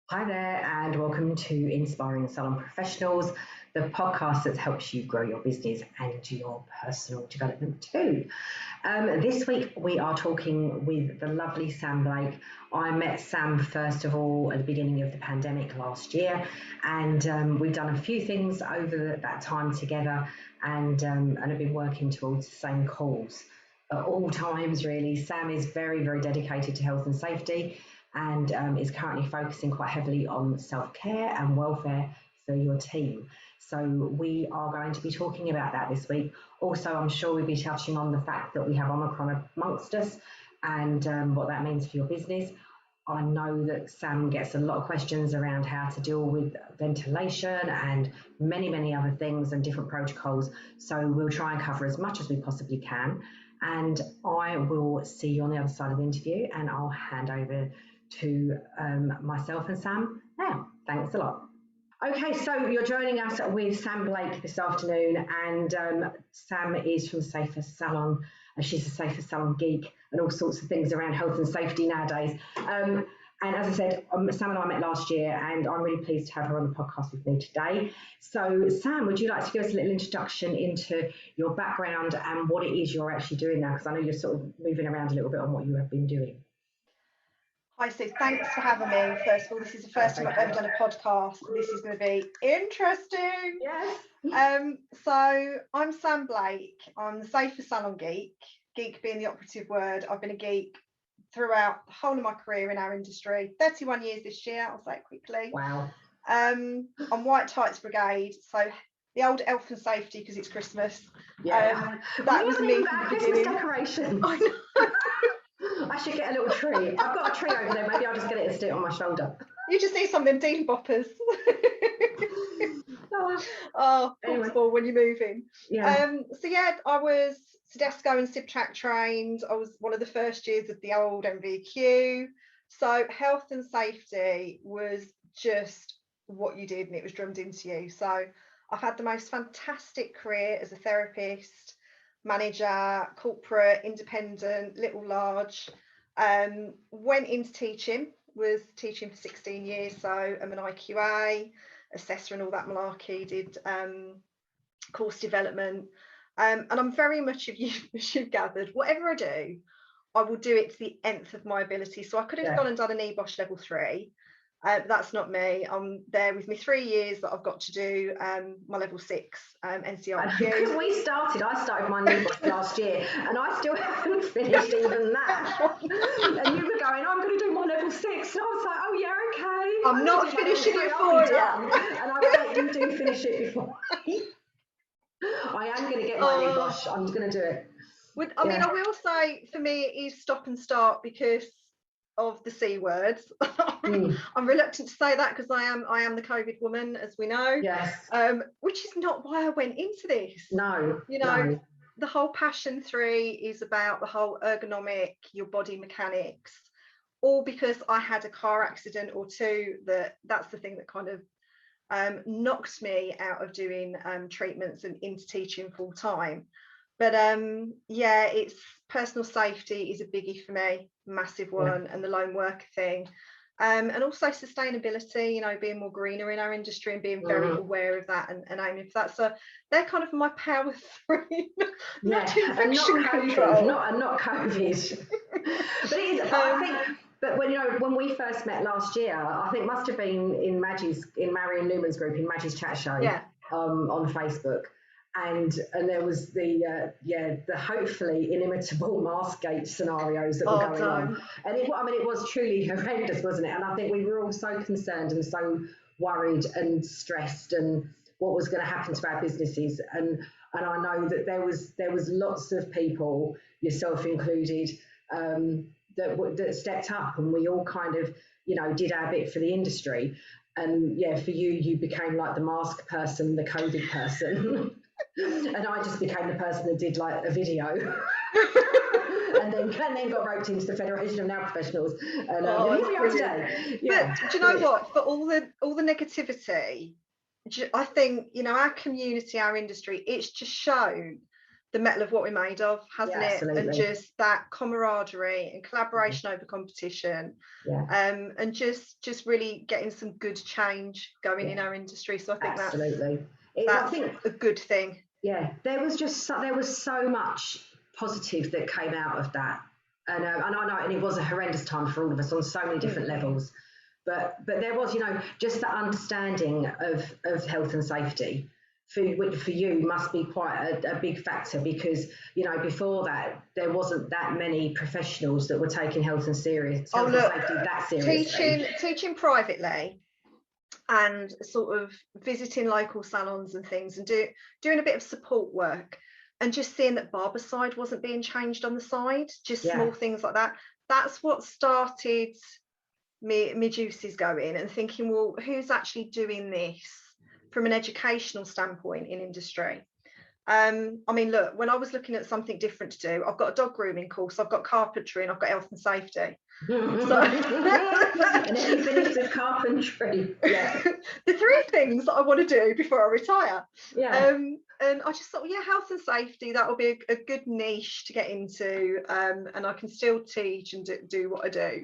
Hi there, and welcome to Inspiring Salon Professionals, the podcast that helps you grow your business and your personal development too. This week we are talking with the lovely Sam Blake. I met Sam first of all at the beginning of the pandemic last year, and we've done a few things over that time together, and have been working towards the same cause at all times. Really, Sam is very, very dedicated to health and safety, and is currently focusing quite heavily on self-care and welfare for your team. So we are going to be talking about that this week. Also, I'm sure we'll be touching on the fact that we have Omicron amongst us and what that means for your business. I know that Sam gets a lot of questions around how to deal with ventilation and many, many other things and different protocols. So we'll try and cover as much as we possibly can. And I will see you on the other side of the interview, and I'll hand over to myself and Sam now. Thanks a lot. Okay, so you're joining us with Sam Blake this afternoon, and Sam is from Safer Salon. She's a Safer Salon Geek and all sorts of things around health and safety nowadays. And as I said, Sam and I met last year, and I'm really pleased to have her on the podcast with me today. So Sam, would you like to give us a little introduction into your background and what it is you're actually doing now? Because I know you're sort of moving around a little bit on what you have been doing. Hi Sue, thanks for having me. First of all, this is the first time I've ever done a podcast. This is going to be interesting. Yes. So I'm Sam Blake. I'm the Safer Salon Geek. Geek being the operative word. I've been a geek throughout the whole of my career in our industry. 31 years this year, I'll say it quickly. Wow. I'm White Tights Brigade. So the old health and safety, because it's Christmas. Yeah. That was me from the Christmas beginning. decoration. I know. I should get a little tree. I've got a tree over there. Maybe I'll just get it and stick it on my shoulder. You just need some of them deal boppers. Comfortable when you're moving. Yeah. So yeah, I was Tedesco and SIBTRAC trained. I was one of the first years of the old MVQ. So health and safety was just what you did, and it was drummed into you. So I've had the most fantastic career as a therapist, manager, corporate, independent, little, large. Went into teaching, was teaching for 16 years, so I'm an IQA, assessor and all that malarkey, did course development, and I'm very much of you, as you've gathered, whatever I do, I will do it to the nth of my ability. So I could have gone and done an EBOSH level 3. That's not me. I'm there with me 3 years that I've got to do my level 6 NCRQ. Because I started my new book last year, and I still haven't finished even that. And you were going, I'm going to do my level 6. And I was like, oh yeah, okay. I'm not finishing it for you. And I hope you do finish it before. I am going to get my new bosh. I'm going to do it. I mean, I will say for me it is stop and start because of the C words. I'm reluctant to say that because I am the COVID woman, as we know. Yes. Which is not why I went into this. No. You know, the whole Passion 3 is about the whole ergonomic, your body mechanics, all because I had a car accident or two. That's the thing that kind of knocked me out of doing treatments and into teaching full time. But yeah, it's personal safety is a biggie for me, massive one, and the lone worker thing. And also sustainability, you know, being more greener in our industry and being very aware of that and aiming for that. So they're kind of my power 3. Not infection control. Not COVID. But it is, I think. But when we first met last year, I think must have been in Marion Newman's group, in Maggie's chat show, on Facebook. And there was the hopefully inimitable Maskgate scenarios that were going on, and it was truly horrendous, wasn't it? And I think we were all so concerned and so worried and stressed, and what was going to happen to our businesses. And I know that there was lots of people, yourself included, that stepped up, and we all kind of did our bit for the industry. And for you became like the mask person, the COVID person. And I just became the person that did like a video, and then got roped into the Federation of Nail Professionals. And here we are today. Yeah. But do you know what? For all the negativity, I think our community, our industry, it's just shown the metal of what we're made of, hasn't it? Absolutely. And just that camaraderie and collaboration over competition, and just really getting some good change going in our industry. So I think that's a good thing. Yeah, there was so much positive that came out of that, and I know, and it was a horrendous time for all of us on so many different levels, but there was, just the understanding of health and safety for you must be quite a big factor, because before that there wasn't that many professionals that were taking health and safety that seriously. Teaching privately and sort of visiting local salons and things, and doing a bit of support work, and just seeing that Barbicide wasn't being changed on the side, just small things like that. That's what started me juices going, and thinking, well, who's actually doing this from an educational standpoint in industry? I mean, look, when I was looking at something different to do, I've got a dog grooming course, I've got carpentry, and I've got health and safety. So and then you finished with carpentry. Yeah. The three things that I want to do before I retire. And I just thought, well, health and safety, that will be a good niche to get into, and I can still teach and do what I do.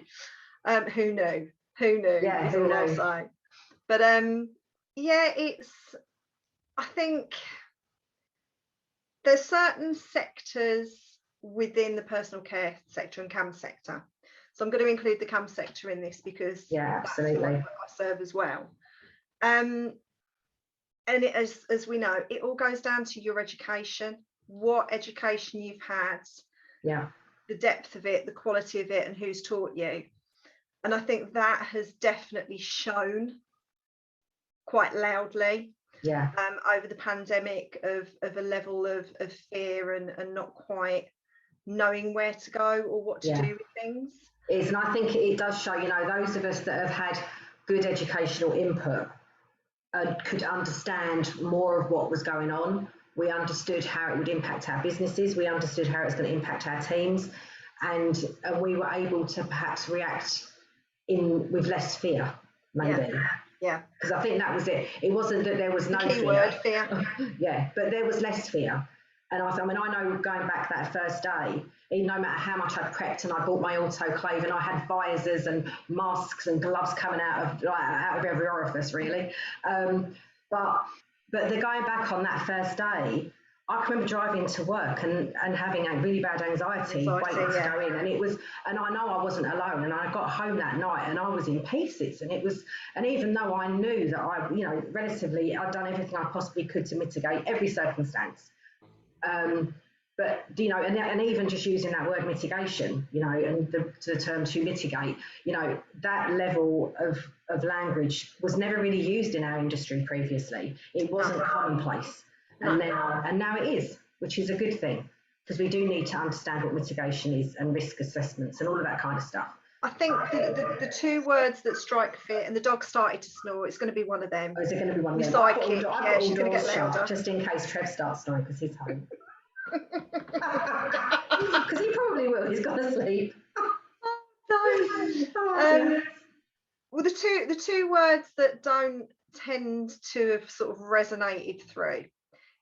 Who knew? Yeah, is all I'll say. But I think there's certain sectors within the personal care sector and CAM sector. So I'm going to include the CAM sector in this, because that's what I serve as well. And as we know, it all goes down to your education, what education you've had, the depth of it, the quality of it, and who's taught you. And I think that has definitely shown quite loudly over the pandemic, of a level of fear and not quite knowing where to go or what to do with things. And I think it does show, those of us that have had good educational input could understand more of what was going on. We understood how it would impact our businesses. We understood how it's going to impact our teams, and we were able to perhaps react with less fear, maybe. Yeah. Because I think that was it. It wasn't that there was no fear. But there was less fear. And I know going back that first day, no matter how much I'd prepped and I bought my autoclave and I had visors and masks and gloves coming out of every orifice, really. But the going back on that first day, I can remember driving to work and having a really bad anxiety waiting to go in, and I know I wasn't alone, and I got home that night and I was in pieces, and even though I knew that relatively I'd done everything I possibly could to mitigate every circumstance, but and even just using that word mitigation, and the term to mitigate, that level of language was never really used in our industry previously. It wasn't commonplace. And now it is, which is a good thing, because we do need to understand what mitigation is and risk assessments and all of that kind of stuff. I think the two words that strike fear, and the dog started to snore, it's going to be one of them. Oh, is it going to be one of them? Psychic, she's going to get louder. Just in case Trev starts snoring, because he's home. Because he probably will, he's gone to sleep. Well, the two words that don't tend to have sort of resonated through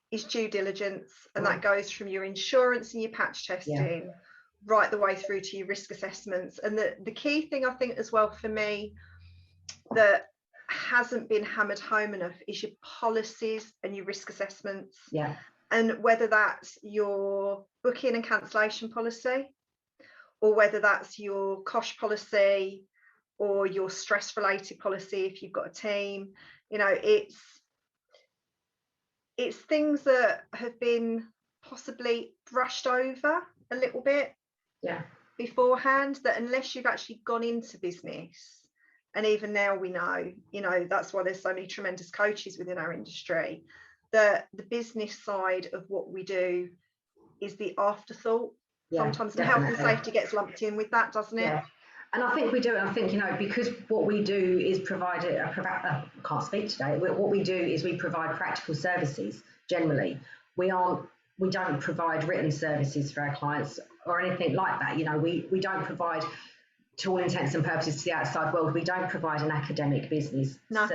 is due diligence, and that goes from your insurance and your patch testing right the way through to your risk assessments. And the key thing, I think, as well for me, that hasn't been hammered home enough is your policies and your risk assessments. And whether that's your booking and cancellation policy, or whether that's your COSH policy or your stress related policy if you've got a team, it's things that have been possibly brushed over a little bit beforehand, that unless you've actually gone into business, and even now we know, that's why there's so many tremendous coaches within our industry, that the business side of what we do is the afterthought sometimes, and health and safety gets lumped in with that, doesn't it? And I think we do. And I think, because what we do is provide I can't speak today. What we do is we provide practical services generally. We don't provide written services for our clients or anything like that. We don't provide, to all intents and purposes, to the outside world. We don't provide an academic business. No.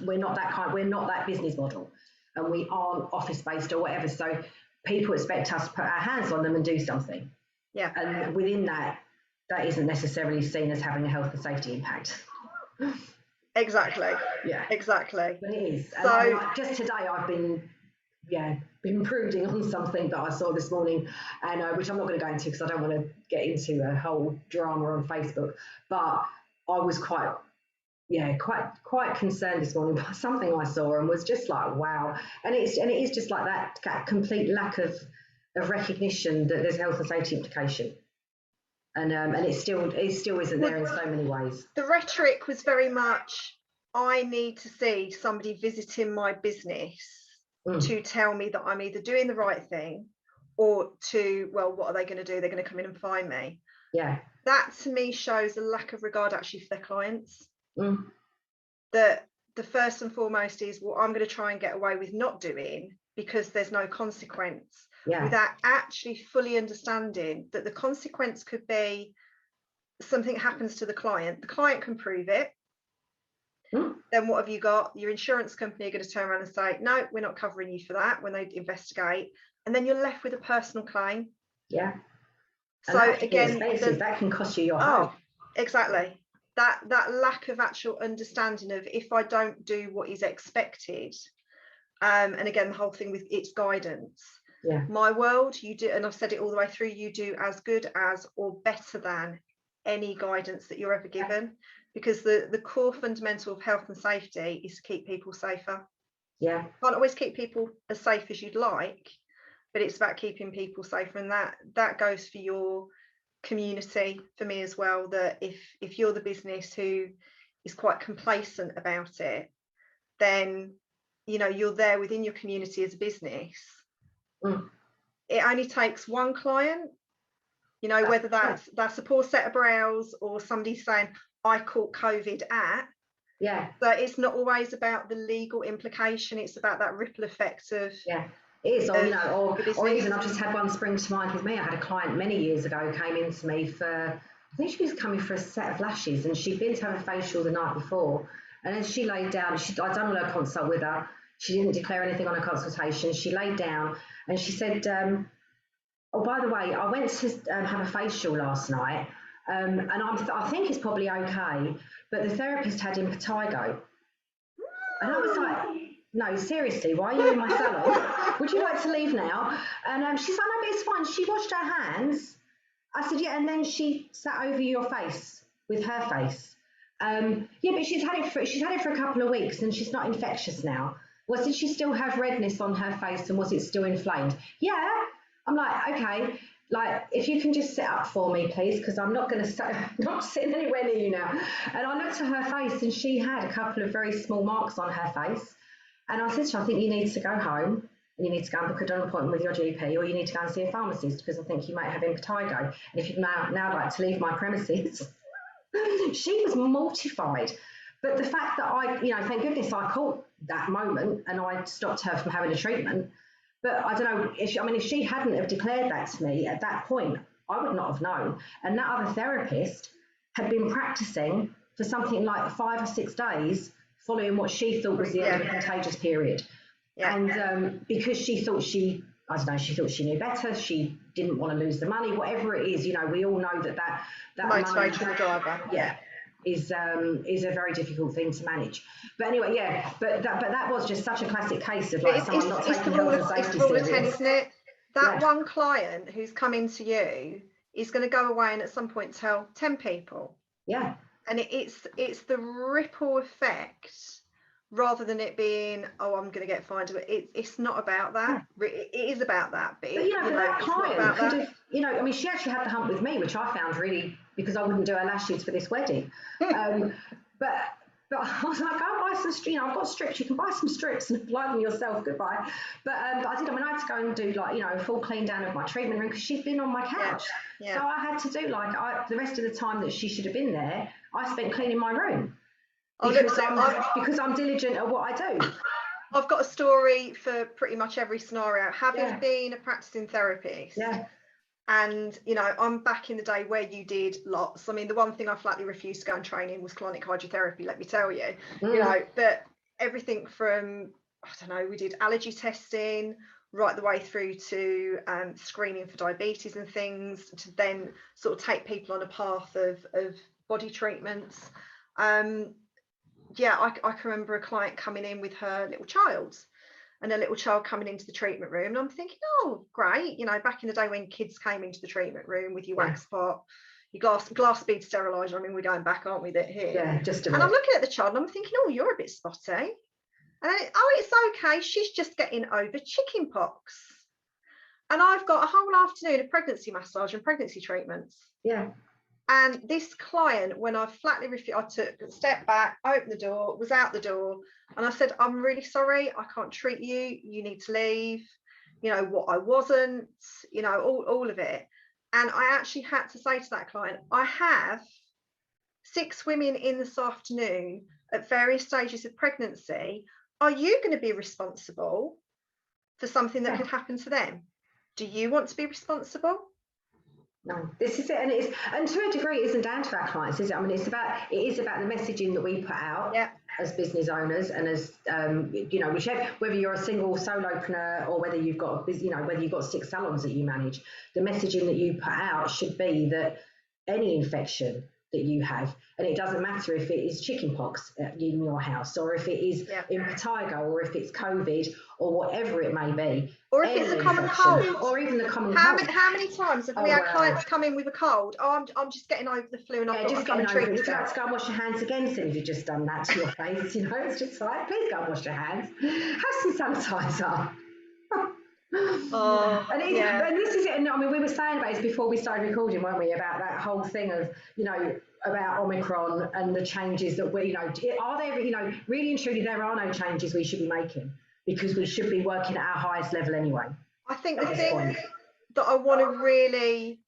We're not that business model, and we aren't office based or whatever. So people expect us to put our hands on them and do something. Yeah. And within that isn't necessarily seen as having a health and safety impact. Exactly. Yeah. Exactly. But it is. So And just today I've been brooding on something that I saw this morning, and which I'm not going to go into because I don't want to get into a whole drama on Facebook. But I was quite concerned this morning by something I saw and was just like, wow. And it is just like that complete lack of recognition that there's health and safety implication. And it still isn't there in so many ways. The rhetoric was very much, I need to see somebody visiting my business to tell me that I'm either doing the right thing or what are they going to do? They're going to come in and find me. Yeah. That to me shows a lack of regard actually for their clients. That the first and foremost is what I'm going to try and get away with not doing because there's no consequence. Yeah. Without actually fully understanding that the consequence could be something happens to the client can prove it. Then what have you got? Your insurance company are going to turn around and say, no, we're not covering you for that when they investigate, and then you're left with a personal claim. Yeah. And so again, that can cost you your home. Exactly. That lack of actual understanding of if I don't do what is expected, and again the whole thing with its guidance. Yeah. My world, you do, and I've said it all the way through, you do as good as or better than any guidance that you're ever given, because the core fundamental of health and safety is to keep people safer. Yeah. Can't always keep people as safe as you'd like, but it's about keeping people safer, and that goes for your community, for me as well, that if you're the business who is quite complacent about it, then you're there within your community as a business. It only takes one client, whether that's a poor set of brows or somebody saying I caught COVID at. Yeah. But it's not always about the legal implication, it's about that ripple effect of it is, or even I've just had one spring to mind with me. I had a client many years ago came into me for, I think she was coming for a set of lashes, and she'd been to have a facial the night before, and as she laid down, I'd done all her consult with her. She didn't declare anything on her consultation. She laid down and she said, oh, by the way, I went to have a facial last night, and I think it's probably okay, but the therapist had impetigo. And I was like, no, seriously, why are you in my salon? Would you like to leave now? And she's like, no, but it's fine. She washed her hands. I said, yeah, and then she sat over your face with her face. Yeah, but she's had it for a couple of weeks and she's not infectious now. Well, did she still have redness on her face and was it still inflamed? Yeah. I'm like, okay, like if you can just sit up for me, please, because I'm not sitting anywhere near you now. And I looked at her face and she had a couple of very small marks on her face. And I said to her, I think you need to go home and you need to go and book an appointment with your GP, or you need to go and see a pharmacist because I think you might have impetigo. And if you'd now like to leave my premises. She was mortified. But the fact that thank goodness I caught that moment and I stopped her from having a treatment. But I don't know, if she hadn't have declared that to me at that point, I would not have known. And that other therapist had been practicing for something like 5 or 6 days following what she thought was the end of the contagious period. Yeah. And because she thought she knew better, she didn't want to lose the money, whatever it is, we all know that motivational driver. Yeah. Is a very difficult thing to manage. But anyway, but that was just such a classic case of someone not taking health and safety serious. It's the rule of 10, isn't it? That one client who's coming to you is going to go away and at some point tell 10 people. Yeah. And it's the ripple effect rather than it being, oh, I'm going to get fined. It's not about that. Yeah. It is about that. But that client could have, she actually had the hump with me, which I found really, because I wouldn't do her lashes for this wedding. But I was like, go buy some strips. I've got strips. You can buy some strips and apply them yourself. Goodbye. But I had to go and do a full clean down of my treatment room because she'd been on my couch. Yeah. So I had to do the rest of the time that she should have been there, I spent cleaning my room. Because I'm diligent at what I do. I've got a story for pretty much every scenario. Having been a practicing therapist, and I'm back in the day where you did lots. I mean, the one thing I flatly refused to go and train in was colonic hydrotherapy, let me tell you. But everything from, I don't know, we did allergy testing, right the way through to screening for diabetes and things, to then sort of take people on a path of body treatments. Yeah, I can remember a client coming in with her little child, and a little child coming into the treatment room, and I'm thinking, oh great, you know, back in the day when kids came into the treatment room with your wax pot, your glass bead sterilizer, I mean, we're going back, aren't we, that here? Yeah, just a bit. And I'm looking at the child and I'm thinking, oh, you're a bit spotty. And then, oh, it's okay, she's just getting over chicken pox. And I've got a whole afternoon of pregnancy massage and pregnancy treatments. Yeah. And this client, when I flatly refused, I took a step back, opened the door, was out the door, and I said, I'm really sorry, I can't treat you, you need to leave. You know, what I wasn't, you know, all of it. And I actually had to say to that client, I have 6 women in this afternoon at various stages of pregnancy. Are you going to be responsible for something that could happen to them? Do you want to be responsible? No, this is it, and to a degree, it isn't down to our clients, is it? I mean, it is about the messaging that we put out as business owners, and as you know, whether you're a single solopreneur or whether you've got whether you've got 6 salons that you manage, the messaging that you put out should be that any infection that you have, and it doesn't matter if it is chickenpox in your house, or if it is impetigo, or if it's COVID, or whatever it may be, or if it's a common cold, or even the common cold. How many times have we had clients come in with a cold? Oh, I'm just getting over the flu, and I've got to come and treat myself. Would you like to go and wash your hands again soon if you've just done that to your face? You know, it's just like, please go and wash your hands. Have some sanitizer. And this is it. And I mean, we were saying about this before we started recording, weren't we, about that whole thing of, you know, about Omicron and the changes that we, you know, are there, you know, really and truly, there are no changes we should be making, because we should be working at our highest level anyway. I think the thing that I want to really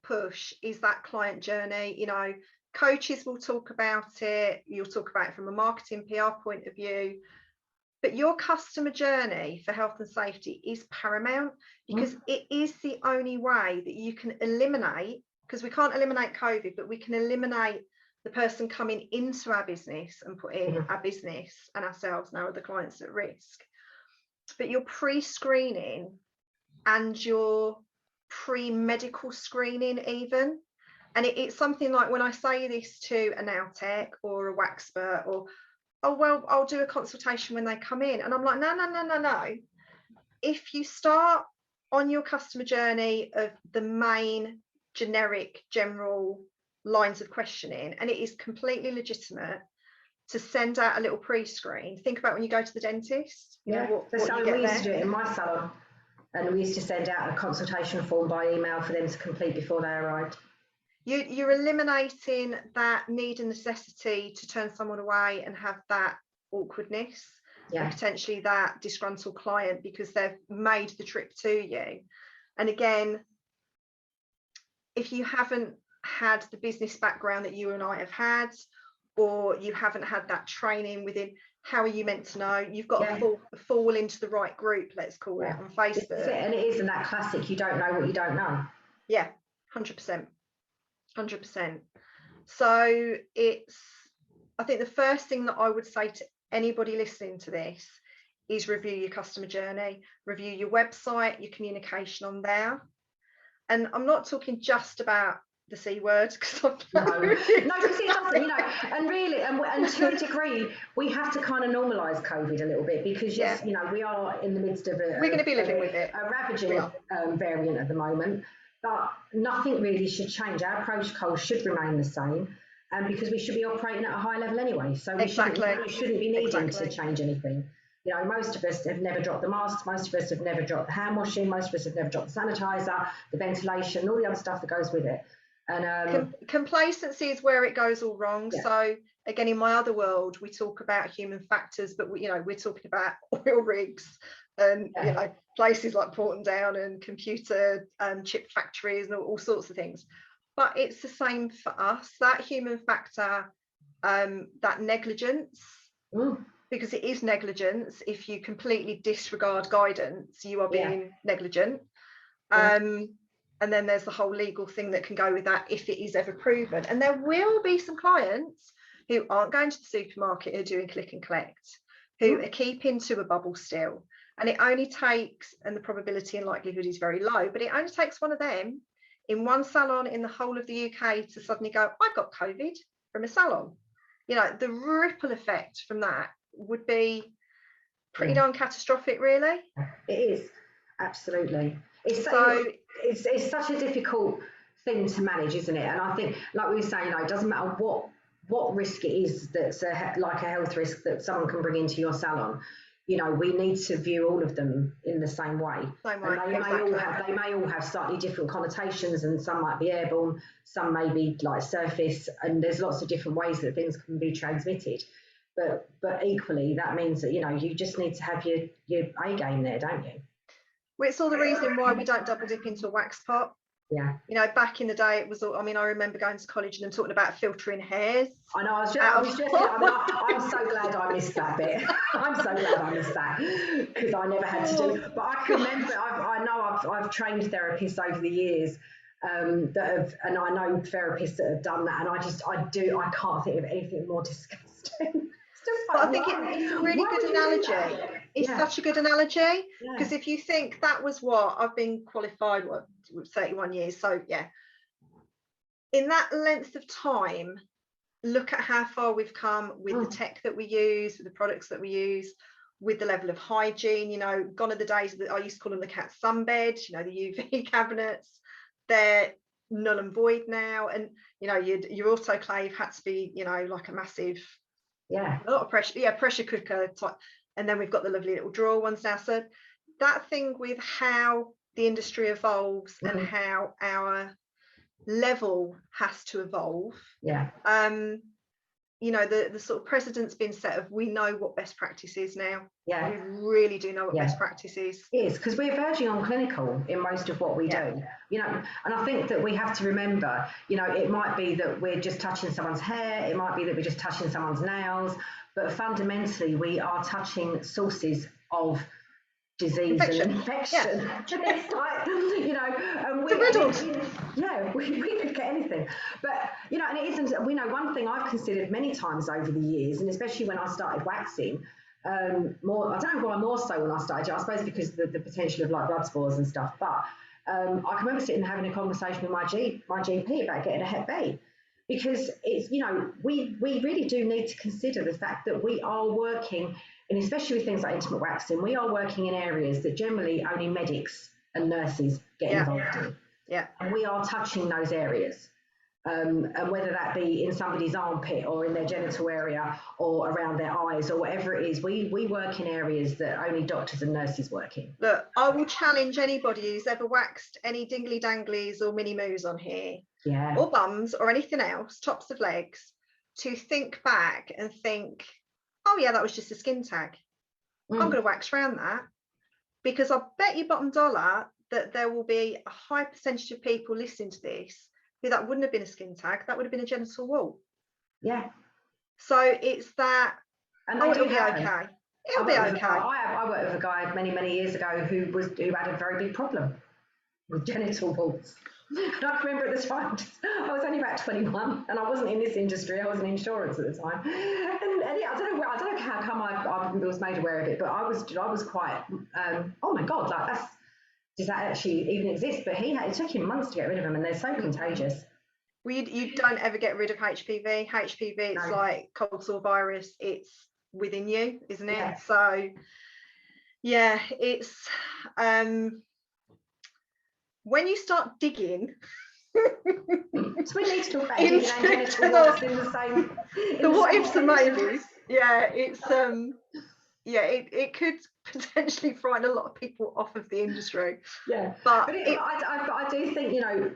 push is that client journey. You know, coaches will talk about it, you'll talk about it from a marketing PR point of view, but your customer journey for health and safety is paramount, because it is the only way that you can eliminate, because we can't eliminate COVID, but we can eliminate the person coming into our business and putting our business and ourselves and our other clients at risk. But your pre-screening and your pre-medical screening even, and it's something like when I say this to a nail tech or a waxpert, or oh, well, I'll do a consultation when they come in. And I'm like, no. If you start on your customer journey of the main generic general lines of questioning, and it is completely legitimate to send out a little pre-screen. Think about when you go to the dentist. You know, what you get we used there. to do it in my salon, and we used to send out a consultation form by email for them to complete before they arrived. You're eliminating that need and necessity to turn someone away and have that awkwardness, and potentially that disgruntled client because they've made the trip to you. And again, if you haven't had the business background that you and I have had, or you haven't had that training within, how are you meant to know? You've got to fall into the right group, let's call it, on Facebook. And it isn't that classic, you don't know what you don't know. Yeah, 100%. So I think the first thing that I would say to anybody listening to this is review your customer journey, review your website, your communication on there. And I'm not talking just about the C word, because no, because it doesn't, you know, and really, and to a degree, we have to kind of normalise COVID a little bit, because you know, we are in the midst of we're going to be living with it, a ravaging variant at the moment. But nothing really should change. Our protocols should remain the same, and because we should be operating at a high level anyway. So we shouldn't be needing to change anything. You know, most of us have never dropped the masks, most of us have never dropped the hand washing, most of us have never dropped the sanitizer, the ventilation, all the other stuff that goes with it. And complacency is where it goes all wrong. So again, in my other world, we talk about human factors, but we're talking about oil rigs and you know, places like Porton Down and computer chip factories and all sorts of things. But it's the same for us, that human factor, that negligence, because it is negligence. If you completely disregard guidance, you are being negligent. And then there's the whole legal thing that can go with that if it is ever proven. And there will be some clients who aren't going to the supermarket, who are doing click and collect, who are keeping to a bubble still. And it only takes, and the probability and likelihood is very low, but it only takes one of them in one salon in the whole of the UK to suddenly go, I got COVID from a salon. You know, the ripple effect from that would be pretty darn catastrophic, really. It is, absolutely. It's such a difficult thing to manage, isn't it? And I think, like we were saying, it doesn't matter what risk it is that's like a health risk that someone can bring into your salon. You know, we need to view all of them in the same way. And they may all have slightly different connotations, and some might be airborne, some may be like surface, and there's lots of different ways that things can be transmitted. But equally, that means that, you know, you just need to have your A game there, don't you? Well, it's all the reason why we don't double dip into a wax pot. Yeah. You know, back in the day, it was all, I mean, I remember going to college and them talking about filtering hairs. I know, I'm so glad I missed that bit. I'm so glad I missed that, because I never had to do it. But I can remember, I know I've trained therapists over the years and I know therapists that have done that, and I can't think of anything more disgusting. But I think it's a really good analogy. It's such a good analogy, because if you think that was what I've been qualified, 31 years. So yeah, in that length of time, look at how far we've come with the tech that we use, with the products that we use, with the level of hygiene. You know, gone are the days that I used to call them the cat sunbed, you know, the UV cabinets. They're null and void now. And, you know, your autoclave had to be, you know, like a massive, a lot of pressure cooker type. And then we've got the lovely little drawer ones now. So that thing with how the industry evolves and how our level has to evolve. You know, the sort of precedent's been set of, we know what best practice is now. We really do know what best practice is. It is, because we're verging on clinical in most of what we do. You know, and I think that we have to remember, you know, it might be that we're just touching someone's hair, it might be that we're just touching someone's nails, but fundamentally we are touching sources of disease and infection. It's like, you know, we could get anything. But, you know, and it isn't, we know one thing I've considered many times over the years, and especially when I started waxing, more, I don't know why more so when I started, I suppose because of the potential of like blood spores and stuff, but I can remember sitting and having a conversation with my GP about getting a Hep B, because it's, you know, we really do need to consider the fact that we are working, and especially with things like intimate waxing, we are working in areas that generally only medics and nurses get involved in. And we are touching those areas. And whether that be in somebody's armpit or in their genital area or around their eyes or whatever it is, we work in areas that only doctors and nurses work in. Look, I will challenge anybody who's ever waxed any dingly danglies or mini moos on here, or bums or anything else, tops of legs, to think back and think, oh yeah, that was just a skin tag. I'm going to wax around that, because I bet you bottom dollar that there will be a high percentage of people listening to this who that wouldn't have been a skin tag, that would have been a genital wall. So it's that, and it'll be okay. It'll be okay. I worked with a guy many years ago who had a very big problem with genital walls. And I remember at the time, I was only about 21 and I wasn't in this industry, I was in insurance at the time. And yeah, I don't know how come I was made aware of it, but I was quite, oh my God, like does that actually even exist? But it took him months to get rid of them, and they're so contagious. Well, you don't ever get rid of HPV. HPV, it's like cold sore virus, it's within you, isn't it? So yeah, it's when you start digging, so we need to talk about digging and genital warts in the same. The what ifs and maybes. Yeah, it's it could potentially frighten a lot of people off of the industry. But I do think, you know,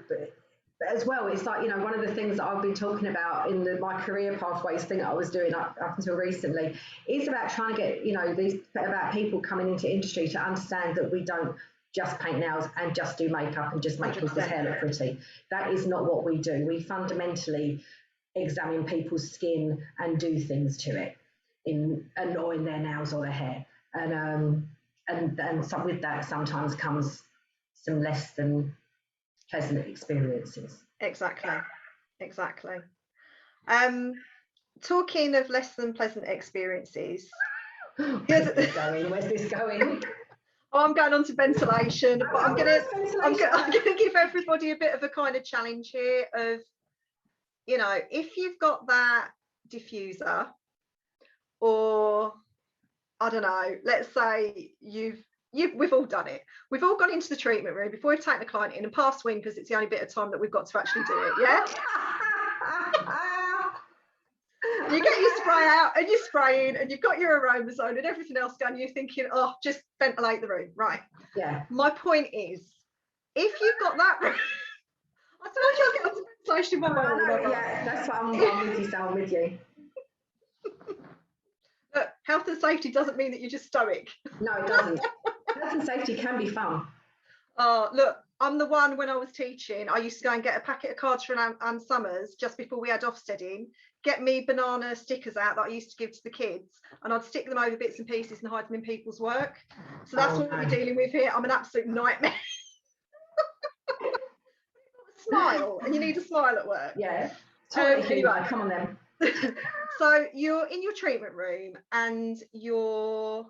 as well, it's like, you know, one of the things that I've been talking about in my career pathways thing that I was doing up until recently is about trying to get, you know, about people coming into industry to understand that we don't just paint nails and just do makeup and just make people's hair look pretty. That is not what we do. We fundamentally examine people's skin and do things to it in their nails or their hair. And so with that sometimes comes some less than pleasant experiences. Exactly. Talking of less than pleasant experiences, Where's this going? Oh, I'm going on to ventilation, but I'm going to give everybody a bit of a kind of challenge here of, you know, if you've got that diffuser, or I don't know, let's say we've all done it. We've all gone into the treatment room before we've taken the client in and passed wind, because it's the only bit of time that we've got to actually do it. Yeah. You get your spray out and you're spraying and you've got your aroma zone and everything else going. You're thinking, oh, just ventilate the room, right? Yeah. My point is, if you've got that room, I told you I'll get onto ventilation one by one. Yeah, that's what I'm with you, so I'm with you. But health and safety doesn't mean that you're just stoic. No, it doesn't. Health and safety can be fun. Oh, look, I'm the one, when I was teaching, I used to go and get a packet of cards from Anne Summers just before we had Ofsteading, get me banana stickers out that I used to give to the kids, and I'd stick them over bits and pieces and hide them in people's work. So that's what we're dealing with here. I'm an absolute nightmare. Smile, and you need a smile at work. Yeah. Anyway, come on then. So you're in your treatment room, and you're,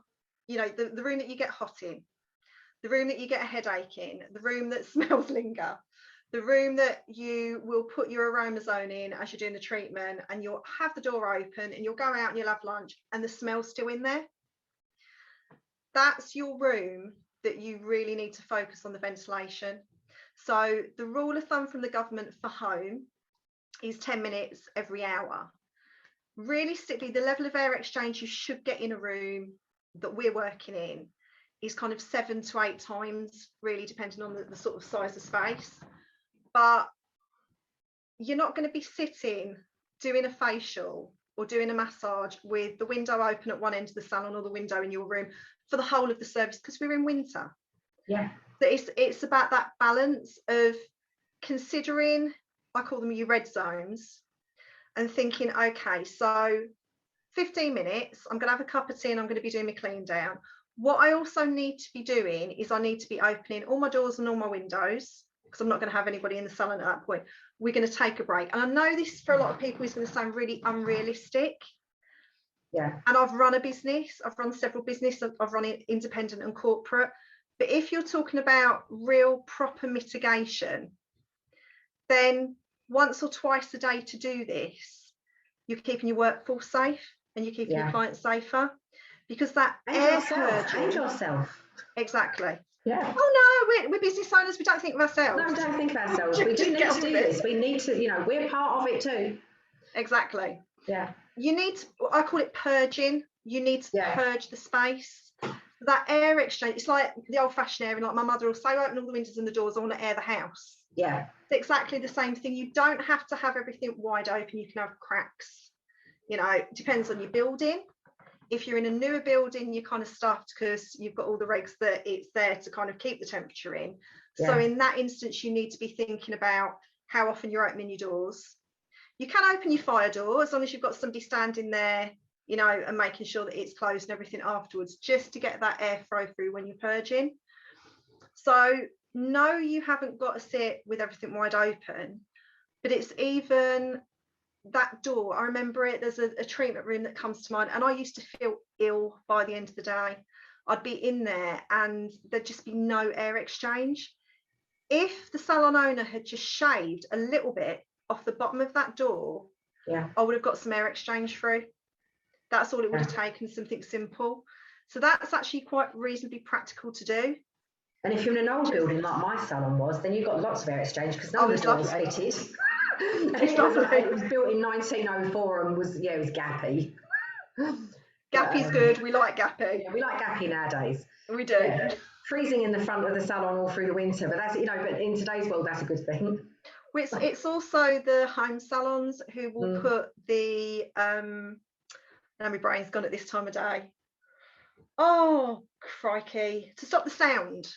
you know, the room that you get hot in, the room that you get a headache in, the room that smells linger, the room that you will put your aroma zone in as you're doing the treatment, and you'll have the door open and you'll go out and you'll have lunch and the smell's still in there. That's your room that you really need to focus on the ventilation. So the rule of thumb from the government for home is 10 minutes every hour. Realistically, the level of air exchange you should get in a room that we're working in is kind of 7 to 8 times, really depending on the sort of size of space. But you're not going to be sitting doing a facial or doing a massage with the window open at one end of the salon or the window in your room for the whole of the service, because we're in winter. Yeah. So it's about that balance of considering, I call them your red zones, and thinking, okay, so 15 minutes, I'm going to have a cup of tea and I'm going to be doing my clean down. What I also need to be doing is I need to be opening all my doors and all my windows, because I'm not going to have anybody in the salon at that point. We're going to take a break. And I know this for a lot of people is going to sound really unrealistic. Yeah. And I've run a business. I've run several businesses. I've run it independent and corporate. But if you're talking about real proper mitigation, then once or twice a day to do this, you're keeping your workforce safe and you're keeping your clients safer. Because that air purging, and yourself. Exactly. Yeah. Oh no, we're business owners. We don't think of ourselves. No, we don't think of ourselves. We do need to do this. We need to, you know, we're part of it too. Exactly. Yeah. You need to, I call it purging. You need to purge the space. That air exchange, it's like the old-fashioned air, and like my mother will say, open all the windows and the doors, I want to air the house. Yeah. It's exactly the same thing. You don't have to have everything wide open. You can have cracks. You know, it depends on your building. If you're in a newer building, you're kind of stuffed because you've got all the regs that it's there to kind of keep the temperature in. Yeah. So in that instance, you need to be thinking about how often you're opening your doors. You can open your fire door as long as you've got somebody standing there, you know, and making sure that it's closed and everything afterwards, just to get that airflow through when you're purging. So no, you haven't got to sit with everything wide open, but it's even that door. I remember it, there's a treatment room that comes to mind, and I used to feel ill by the end of the day. I'd be in there and there'd just be no air exchange. If the salon owner had just shaved a little bit off the bottom of that door, I would have got some air exchange through. That's all it would have taken, something simple. So that's actually quite reasonably practical to do. And if you're in an old building like my salon was, then you've got lots of air exchange because none of the doors fitted. It was built in 1904 and was, it was gappy. Gappy's good. We like gappy. Yeah, we like gappy nowadays. We do. Yeah. Freezing in the front of the salon all through the winter, but that's, but in today's world, that's a good thing. It's also the home salons who will put the now my brain's gone at this time of day. Oh crikey! To stop the sound.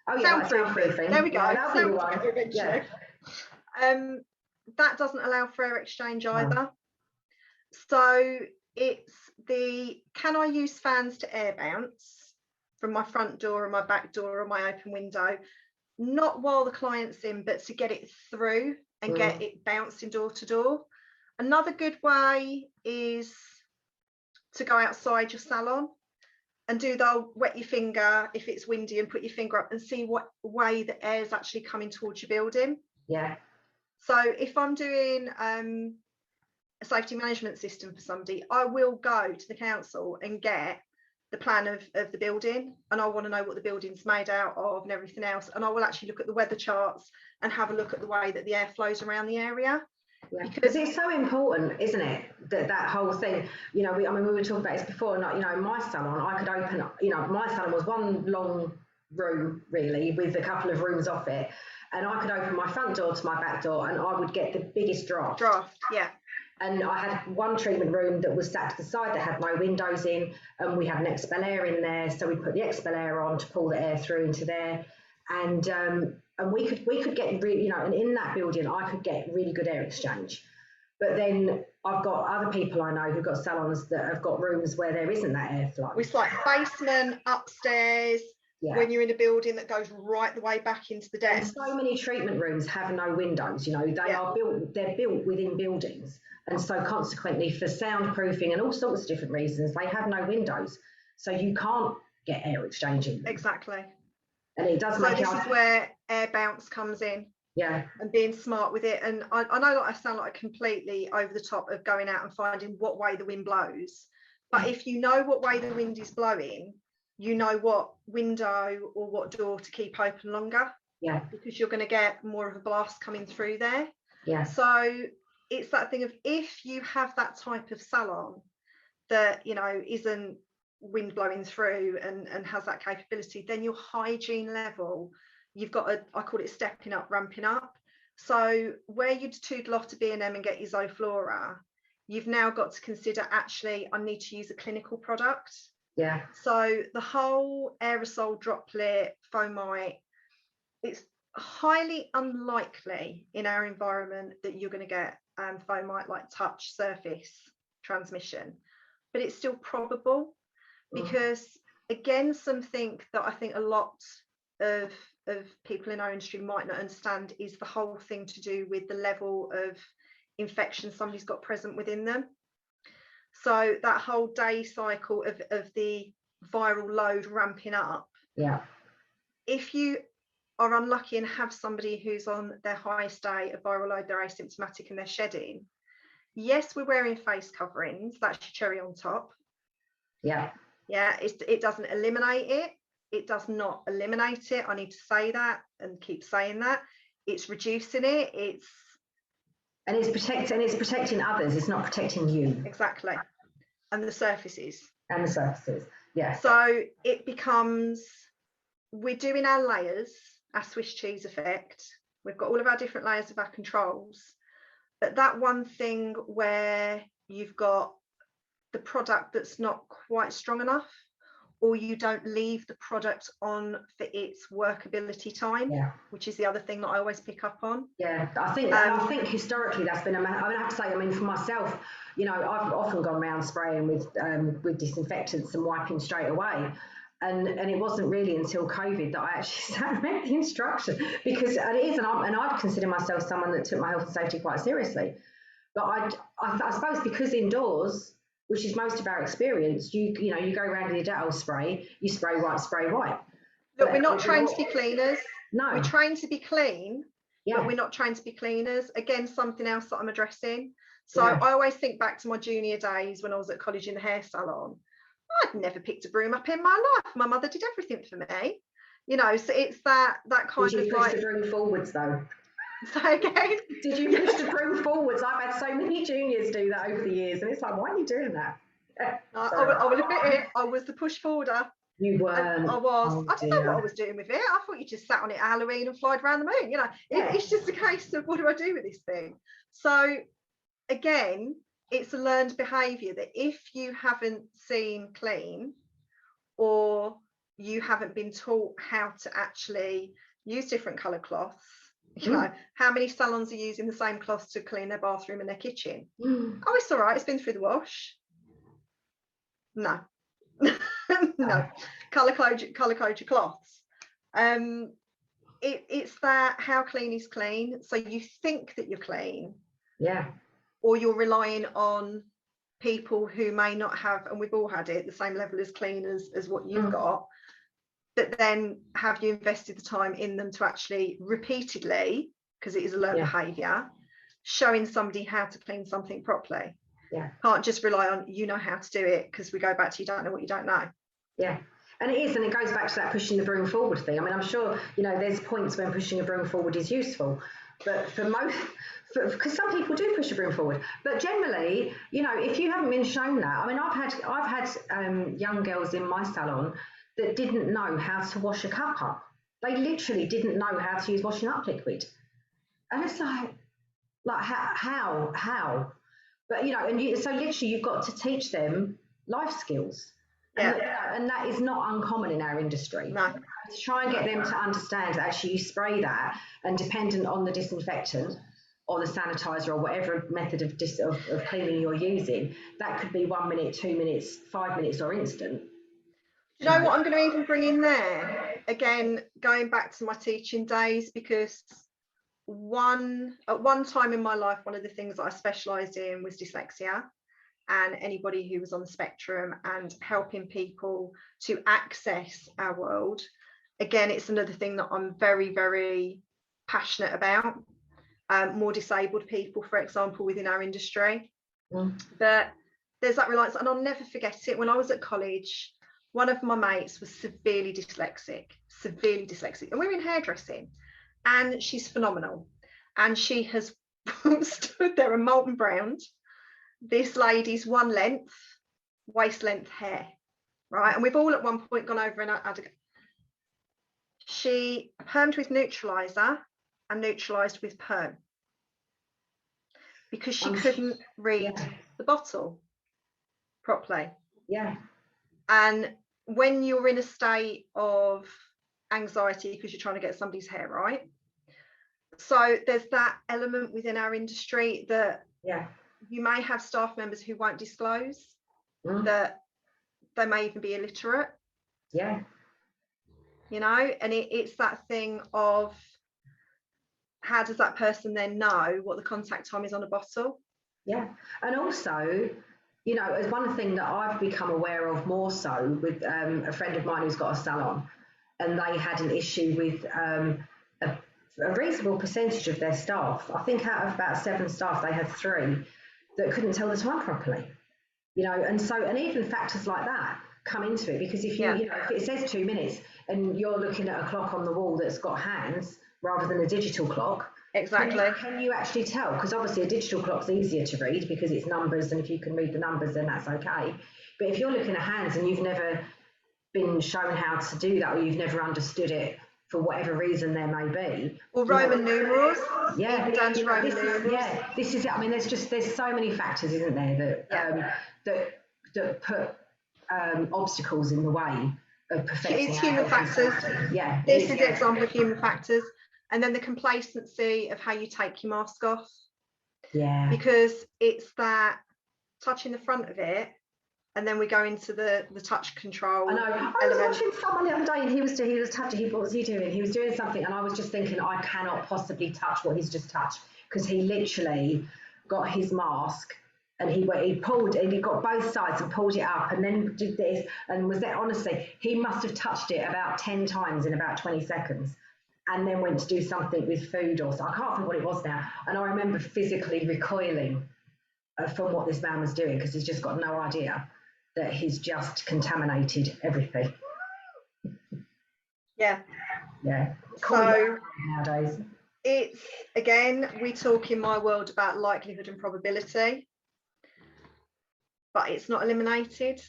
Oh yeah, soundproofing. There we go. Yeah, that doesn't allow for air exchange either. So it's the, can I use fans to air bounce from my front door or my back door or my open window? Not while the client's in, but to get it through and get it bouncing door to door. Another good way is to go outside your salon. and do the wet your finger if it's windy and put your finger up and see what way the air's actually coming towards your building. Yeah. So if I'm doing a safety management system for somebody, I will go to the council and get the plan of the building, and I want to know what the building's made out of and everything else, and I will actually look at the weather charts and have a look at the way that the air flows around the area. Yeah, because it's so important, isn't it, that whole thing, you know, we were talking about this before, and, you know, my salon, I could open up, you know, my salon was one long room really with a couple of rooms off it, and I could open my front door to my back door and I would get the biggest draft. Yeah. And I had one treatment room that was sat to the side that had no windows in, and we had an expel air in there, so we put the expel air on to pull the air through into there, and we could get really, you know, and in that building I could get really good air exchange. But then I've got other people I know who've got salons that have got rooms where there isn't that airflow. It's like basement, upstairs. Yeah. When you're in a building that goes right the way back into the depths. And so many treatment rooms have no windows, you know, they're built within buildings. And so consequently for soundproofing and all sorts of different reasons, they have no windows. So you can't get air exchange in them. Exactly. And it does make this is where air bounce comes in. Yeah. And being smart with it. And I know that I sound like completely over the top of going out and finding what way the wind blows. But if you know what way the wind is blowing, you know what window or what door to keep open longer. Yeah. Because you're going to get more of a blast coming through there. Yeah. So it's that thing of, if you have that type of salon that, you know, isn't wind blowing through and has that capability, then your hygiene level, you've got I call it stepping up, ramping up. So where you'd toodle off to B&M and get your Zoflora, you've now got to consider, actually, I need to use a clinical product. Yeah. So the whole aerosol droplet fomite, it's highly unlikely in our environment that you're going to get fomite like touch surface transmission, but it's still probable, because again, something that I think a lot of people in our industry might not understand is the whole thing to do with the level of infection somebody's got present within them. So that whole day cycle of the viral load ramping up. Yeah. If you are unlucky and have somebody who's on their highest day of viral load, they're asymptomatic and they're shedding, yes, we're wearing face coverings. That's your cherry on top. Yeah. Yeah, it doesn't eliminate it. It does not eliminate it. I need to say that and keep saying that. It's reducing it. It's protecting others. It's not protecting you. Exactly. And the surfaces. Yeah. So it becomes, we're doing our layers, our Swiss cheese effect. We've got all of our different layers of our controls. But that one thing where you've got the product that's not quite strong enough, or you don't leave the product on for its workability time, which is the other thing that I always pick up on. Yeah, I think historically that's been I have to say, I mean, for myself, you know, I've often gone around spraying with disinfectants and wiping straight away. And it wasn't really until COVID that I actually sat and read the instruction, because I'd consider myself someone that took my health and safety quite seriously. But I suppose because indoors, which is most of our experience, you go around with your Dettol spray, you spray white. Look, we're not trained to be cleaners. No. We're trained to be clean, but we're not trained to be cleaners. Again, something else that I'm addressing. So I always think back to my junior days when I was at college in the hair salon. I'd never picked a broom up in my life. My mother did everything for me. You know, so it's that kind of like... Did you push the broom forwards though? Say again? Did you push the broom forwards? I've had so many juniors do that over the years, and it's like, why are you doing that? I will admit it. I was the push forwarder. You were. I was. Oh, I didn't know what I was doing with it. I thought you just sat on it at Halloween and flied around the moon. You know, it's just a case of, what do I do with this thing? So again, it's a learned behaviour that if you haven't seen clean, or you haven't been taught how to actually use different colour cloths, you know, how many salons are using the same cloths to clean their bathroom and their kitchen? Oh, it's all right, it's been through the wash. No. No. Colour code your cloths. It's that, how clean is clean? So you think that you're clean. Yeah. Or you're relying on people who may not have, and we've all had it, the same level as clean as what you've got, but then have you invested the time in them to actually repeatedly, because it is a learned behaviour, showing somebody how to clean something properly? Can't just rely on you know how to do it, because we go back to you don't know what you don't know. And it is, and it goes back to that pushing the broom forward thing. I mean, I'm sure, you know, there's points when pushing a broom forward is useful, but for most, because some people do push a broom forward, but generally, you know, if you haven't been shown that, I mean, I've had young girls in my salon that didn't know how to wash a cuppa. They literally didn't know how to use washing up liquid, and it's like how? But you know, so literally you've got to teach them life skills. And that is not uncommon in our industry. No. To try and get them to understand that actually you spray that, and dependent on the disinfectant or the sanitizer or whatever method of cleaning you're using, that could be 1 minute, 2 minutes, 5 minutes, or instant. Do you know what I'm going to even bring in there? Again, going back to my teaching days, because at one time in my life, one of the things that I specialised in was dyslexia, and anybody who was on the spectrum, and helping people to access our world. Again, it's another thing that I'm very, very passionate about. More disabled people, for example, within our industry. But there's that reliance, and I'll never forget it. When I was at college, one of my mates was severely dyslexic, and we were in hairdressing, and she's phenomenal. And she has stood there and molten browned this lady's waist length hair, right? And we've all at one point gone over and had she permed with neutralizer and neutralized with perm, because she couldn't read the bottle properly. And when you're in a state of anxiety because you're trying to get somebody's hair right, so there's that element within our industry that you may have staff members who won't disclose that they may even be illiterate. You know, and it's that thing of how does that person then know what the contact time is on a bottle? And also, you know, as one thing that I've become aware of more so with a friend of mine who's got a salon, and they had an issue with a reasonable percentage of their staff. I think out of about 7 staff, they had 3 that couldn't tell the time properly. You know, and even factors like that come into it, because if you know, if it says 2 minutes and you're looking at a clock on the wall that's got hands rather than a digital clock, can you actually tell? Because obviously a digital clock's easier to read because it's numbers, and if you can read the numbers, then that's okay. But if you're looking at hands and you've never been shown how to do that, or you've never understood it for whatever reason there may be, or Roman numerals, even down to Roman numerals. This is it. I mean, there's so many factors, isn't there, that put obstacles in the way of perfecting. It's human factors. This is the example of human factors. And then the complacency of how you take your mask off. Because it's that touching the front of it, and then we go into the touch control. I know. I was watching someone the other day, and he was touching. What was he doing? He was doing something, and I was just thinking, I cannot possibly touch what he's just touched, because he literally got his mask and he pulled, and he got both sides and pulled it up, and then did this, and was there. Honestly, he must have touched it about 10 times in about 20 seconds. And then went to do something with food or so. I can't think what it was now. And I remember physically recoiling from what this man was doing, because he's just got no idea that he's just contaminated everything. So nowadays, it's, again, we talk in my world about likelihood and probability, but it's not eliminated.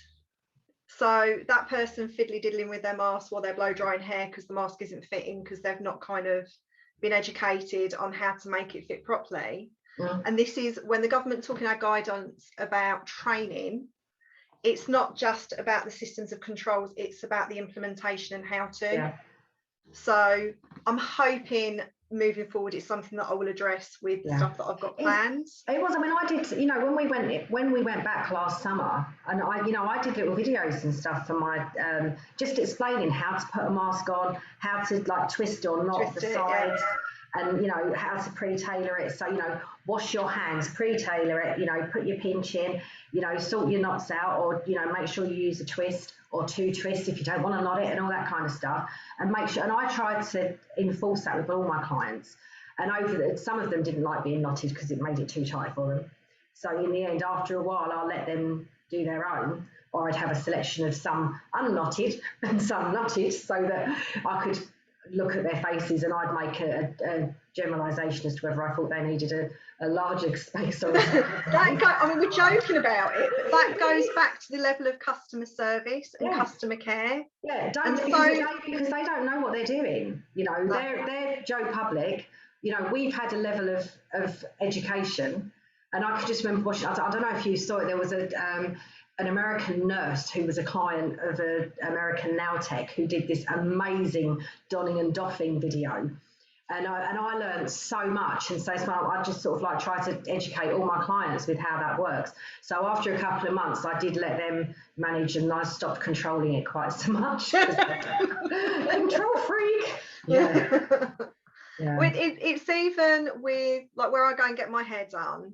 So that person fiddly diddling with their mask while they're blow drying hair because the mask isn't fitting, because they've not kind of been educated on how to make it fit properly. And this is when the government talking our guidance about training, it's not just about the systems of controls, it's about the implementation and how to. So I'm hoping moving forward it's something that I will address with the stuff that I've got planned. It was. I mean, I did. You know, when we went back last summer, and I did little videos and stuff for my just explaining how to put a mask on, how to like twist or knot the sides, and, you know, how to pre-tailor it. So, you know, wash your hands, pre-tailor it, you know, put your pinch in, you know, sort your knots out, or, you know, make sure you use a twist or 2 twists if you don't want to knot it, and all that kind of stuff. And make sure, and I tried to enforce that with all my clients. And some of them didn't like being knotted because it made it too tight for them. So in the end, after a while, I'll let them do their own, or I'd have a selection of some unknotted and some knotted, so that I could look at their faces and I'd make a generalisation as to whether I thought they needed a larger space or I mean, we're joking about it, but that goes back to the level of customer service and customer care. Yeah, because they don't know what they're doing. You know, they're Joe Public. You know, we've had a level of education, and I could just remember watching, I don't know if you saw it, there was an American nurse who was a client of an American nail tech who did this amazing donning and doffing video. And I learned so much. And so I just sort of like try to educate all my clients with how that works. So after a couple of months, I did let them manage, and I stopped controlling it quite so much. Control freak. Yeah. Yeah. It's even with, like, where I go and get my hair done,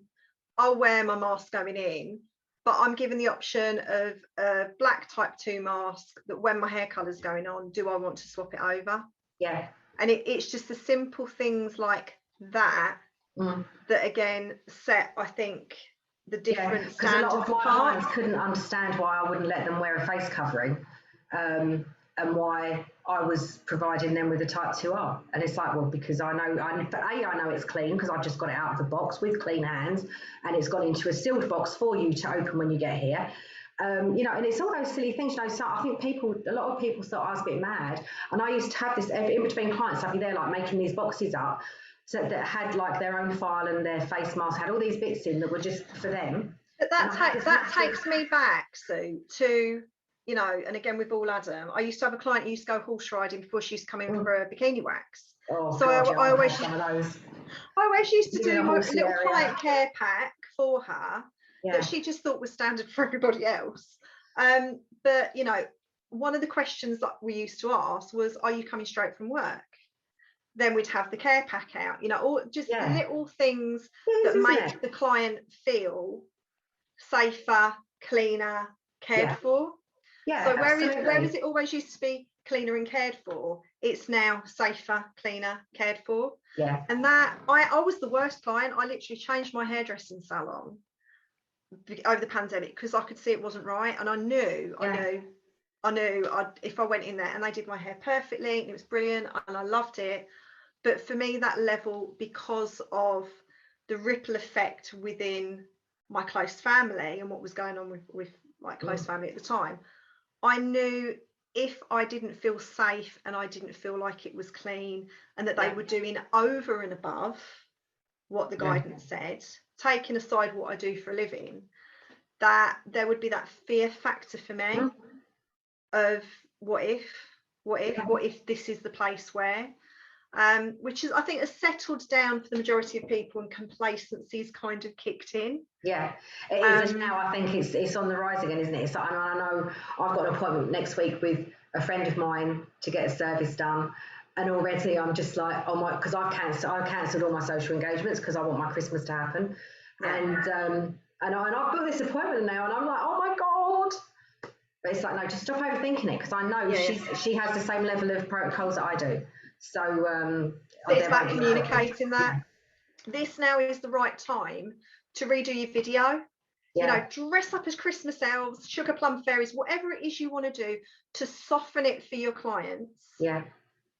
I'll wear my mask going in, but I'm given the option of a black type 2 mask that when my hair colour's going on, do I want to swap it over? Yeah. And it's just the simple things like that that again set, I think, the different standards apart. Because a lot of my clients couldn't understand why I wouldn't let them wear a face covering, and why I was providing them with a type 2R. And it's like, well, because I know it's clean because I've just got it out of the box with clean hands, and it's gone into a sealed box for you to open when you get here. You know, and it's all those silly things, you know. So I think a lot of people thought I was a bit mad. And I used to have this in between clients, I'd be there like making these boxes up, so that had like their own file and their face mask, had all these bits in that were just for them. But that takes me back, Sue, to, you know, and again with all Adam, I used to have a client who used to go horse riding before she used to come in for a bikini wax. Oh, so God, I always used to do my little area. client care pack for her that she just thought was standard for everybody else. But, you know, one of the questions that we used to ask was, are you coming straight from work? Then we'd have the care pack out, you know, all just little things that make the client feel safer, cleaner, cared for. Yeah. So whereas it always used to be cleaner and cared for, it's now safer, cleaner, cared for. Yeah. And that I was the worst client. I literally changed my hairdressing salon over the pandemic because I could see it wasn't right, and I knew if I went in there and they did my hair perfectly and it was brilliant and I loved it. But for me, that level, because of the ripple effect within my close family and what was going on with my close family at the time, I knew if I didn't feel safe and I didn't feel like it was clean and that they were doing over and above what the guidance said, taking aside what I do for a living, that there would be that fear factor for me of what if this is the place where, which is, I think, has settled down for the majority of people, and complacency's kind of kicked in. Yeah, it is. And now I think it's on the rise again, isn't it? So I know I've got an appointment next week with a friend of mine to get a service done, and already I'm just like, oh my, because I've cancelled all my social engagements because I want my Christmas to happen, and I've got this appointment now, and I'm like, oh my God. But it's like, no, just stop overthinking it, because I know she has the same level of protocols that I do. So it's about communicating that. This now is the right time to redo your video. You know, dress up as Christmas elves, sugar plum fairies, whatever it is you want to do to soften it for your clients. Yeah.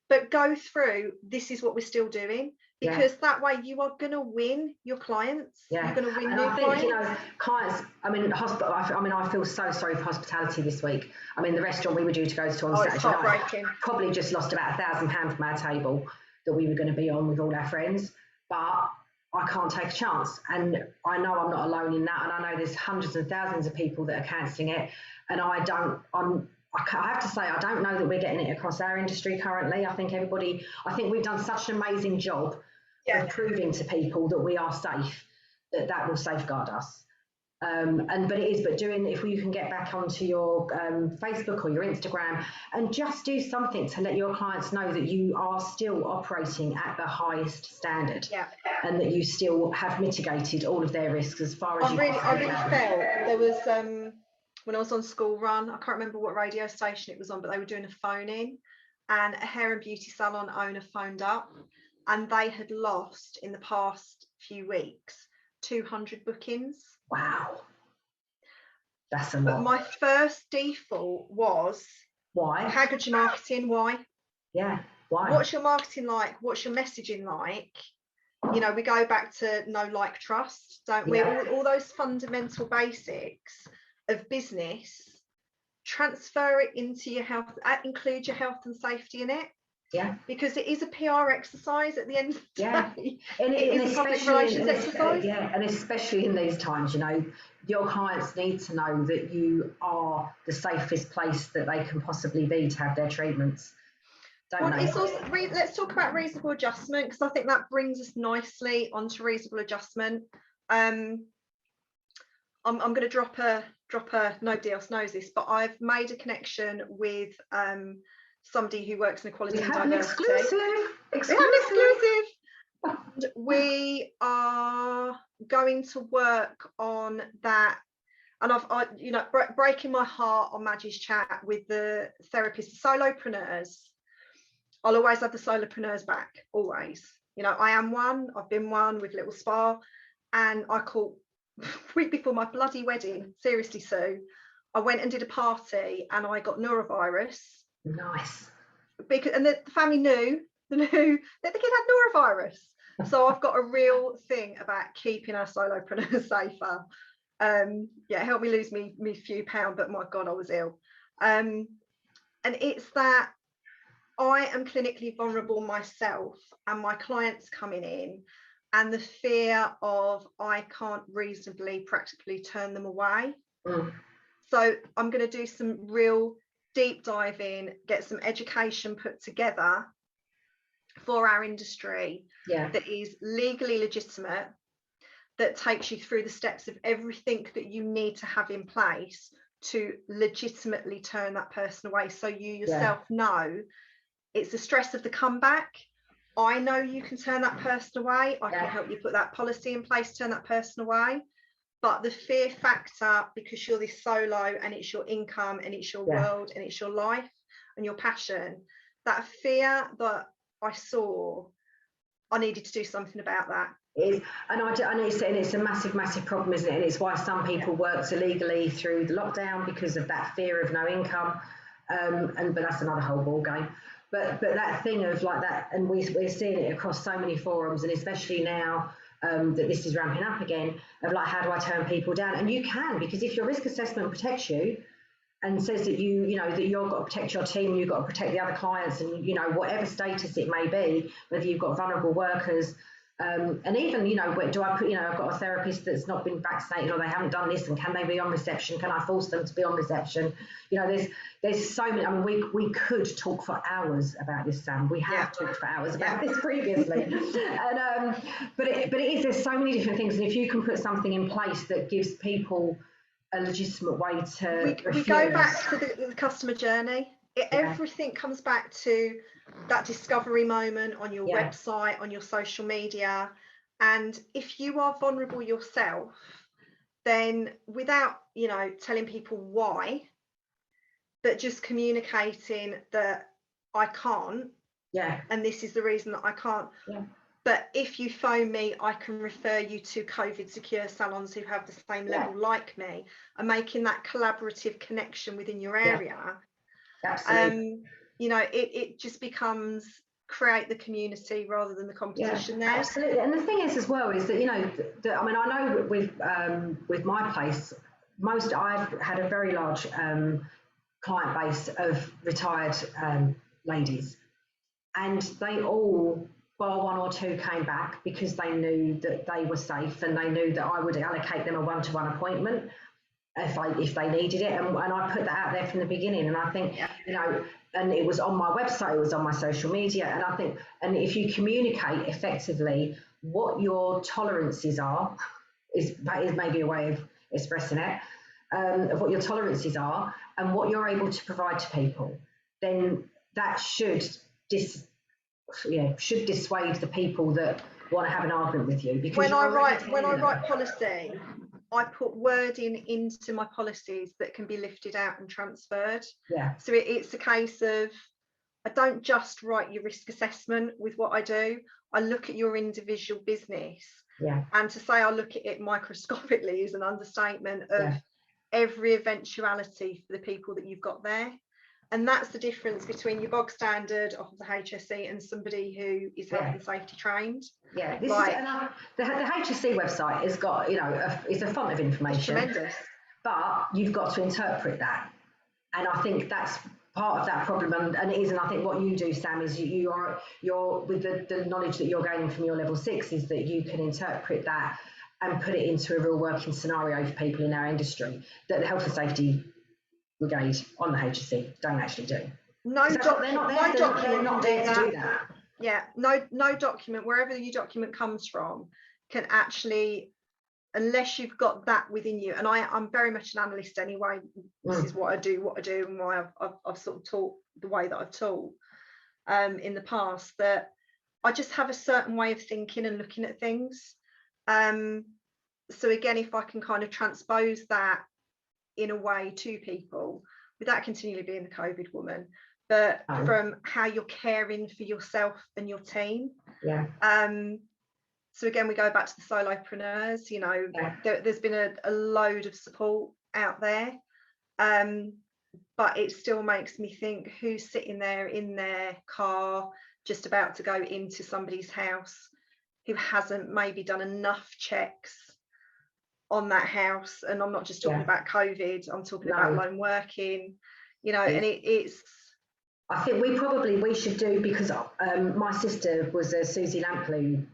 But go through, this is what we're still doing, because that way you are going to win your clients. Yeah. You're going to win and new I think, clients. You know, clients, I feel so sorry for hospitality this week. I mean, the restaurant we were due to go to on Saturday night probably just lost about £1,000 from our table that we were going to be on with all our friends. But I can't take a chance. And I know I'm not alone in that. And I know there's hundreds and thousands of people that are cancelling it. And I have to say, I don't know that we're getting it across our industry currently. I think we've done such an amazing job of proving to people that we are safe, that will safeguard us. But if you can get back onto your Facebook or your Instagram and just do something to let your clients know that you are still operating at the highest standard, and that you still have mitigated all of their risks as far as I really felt there was when I was on School Run, I can't remember what radio station it was on, but they were doing a phone in, and a hair and beauty salon owner phoned up, and they had lost in the past few weeks 200 bookings. Wow. That's a lot. But my first default was, why? How good's your marketing? Why? Yeah, why? What's your marketing like? What's your messaging like? You know, we go back to know, like, trust, don't we? All those fundamental basics of business, transfer it into your health, include your health and safety in it. Yeah. Because it is a PR exercise at the end of the day. And it is a public relations exercise. And especially in these times, you know, your clients need to know that you are the safest place that they can possibly be to have their treatments. It's also, let's talk about reasonable adjustment, because I think that brings us nicely onto reasonable adjustment. I'm going to drop a nobody else knows this, but I've made a connection with somebody who works in equality and diversity. Exclusive. And we are going to work on that. And I've breaking my heart on Maggie's chat with the therapists, the solopreneurs. I'll always have the solopreneurs back, always. You know, I am one. I've been one with Little Spa, and I caught week before my bloody wedding. Seriously, Sue, I went and did a party, and I got norovirus. Nice. And the family knew that the kid had norovirus. So I've got a real thing about keeping our solopreneurs safer. Helped me lose me few pounds, but my God, I was ill. And it's that I am clinically vulnerable myself, and my clients coming in, and the fear of I can't reasonably, practically turn them away. So I'm going to do some real deep diving, get some education put together for our industry that is legally legitimate, that takes you through the steps of everything that you need to have in place to legitimately turn that person away, so you yourself know it's the stress of the comeback. I know you can turn that person away. I can help you put that policy in place, turn that person away. But the fear factor, because you're this solo and it's your income and it's your world and it's your life and your passion, that fear that I saw, I needed to do something about that. It's a massive problem, isn't it? And it's why some people worked illegally through the lockdown, because of that fear of no income. But that's another whole ball game. But that thing of like that, and we're seeing it across so many forums, and especially now that this is ramping up again, of like, how do I turn people down? And you can, because if your risk assessment protects you and says that that you've got to protect your team, you've got to protect the other clients, and whatever status it may be, whether you've got vulnerable workers, and even do I put I've got a therapist that's not been vaccinated, or they haven't done this, and can they be on reception? Can I force them to be on reception? There's so many. I mean, we could talk for hours about this, Sam. We have talked for hours about this previously, and but it is. There's so many different things, and if you can put something in place that gives people a legitimate way to we go back to the customer journey. Everything comes back to that discovery moment on your website, on your social media. And if you are vulnerable yourself, then without telling people why, but just communicating that I can't, and this is the reason that I can't, but if you phone me, I can refer you to COVID secure salons who have the same level like me, and making that collaborative connection within your area. Absolutely. It just becomes create the community rather than the competition there. Absolutely. And the thing is as well is that I know with my place, I've had a very large client base of retired ladies, and they all, bar one or two, came back because they knew that they were safe, and they knew that I would allocate them a one-to-one appointment if they needed it, and I put that out there from the beginning. And I think and it was on my website, it was on my social media, and I think, and if you communicate effectively what your tolerances are, is maybe a way of expressing it, of what your tolerances are and what you're able to provide to people, then that should dissuade the people that want to have an argument with you. Because when I write policy, I put wording into my policies that can be lifted out and transferred. Yeah. So it's a case of, I don't just write your risk assessment with what I do. I look at your individual business. Yeah. And to say I look at it microscopically is an understatement of every eventuality for the people that you've got there. And that's the difference between your bog standard off of the HSE and somebody who is health and safety trained. Yeah, the HSE website has got, it's a font of information. It's tremendous. But you've got to interpret that. And I think that's part of that problem. And it is, and I think what you do, Sam, is you're with the knowledge that you're gaining from your level 6 is that you can interpret that and put it into a real working scenario for people in our industry that the health and safety brigade on the HSE don't actually do. No document to do that. Yeah, no document, wherever your document comes from, can actually, unless you've got that within you. And I'm very much an analyst anyway. This is what I do, and why I've sort of taught the way that I've taught in the past, that I just have a certain way of thinking and looking at things. So again, if I can kind of transpose that in a way to people without continually being the COVID woman, but from how you're caring for yourself and your team. Yeah. So again, we go back to the solopreneurs, there's been a load of support out there. But it still makes me think, who's sitting there in their car just about to go into somebody's house who hasn't maybe done enough checks on that house? And I'm not just talking about COVID, I'm talking about lone working, and it's. I think we should do, because my sister was a Susie Lampley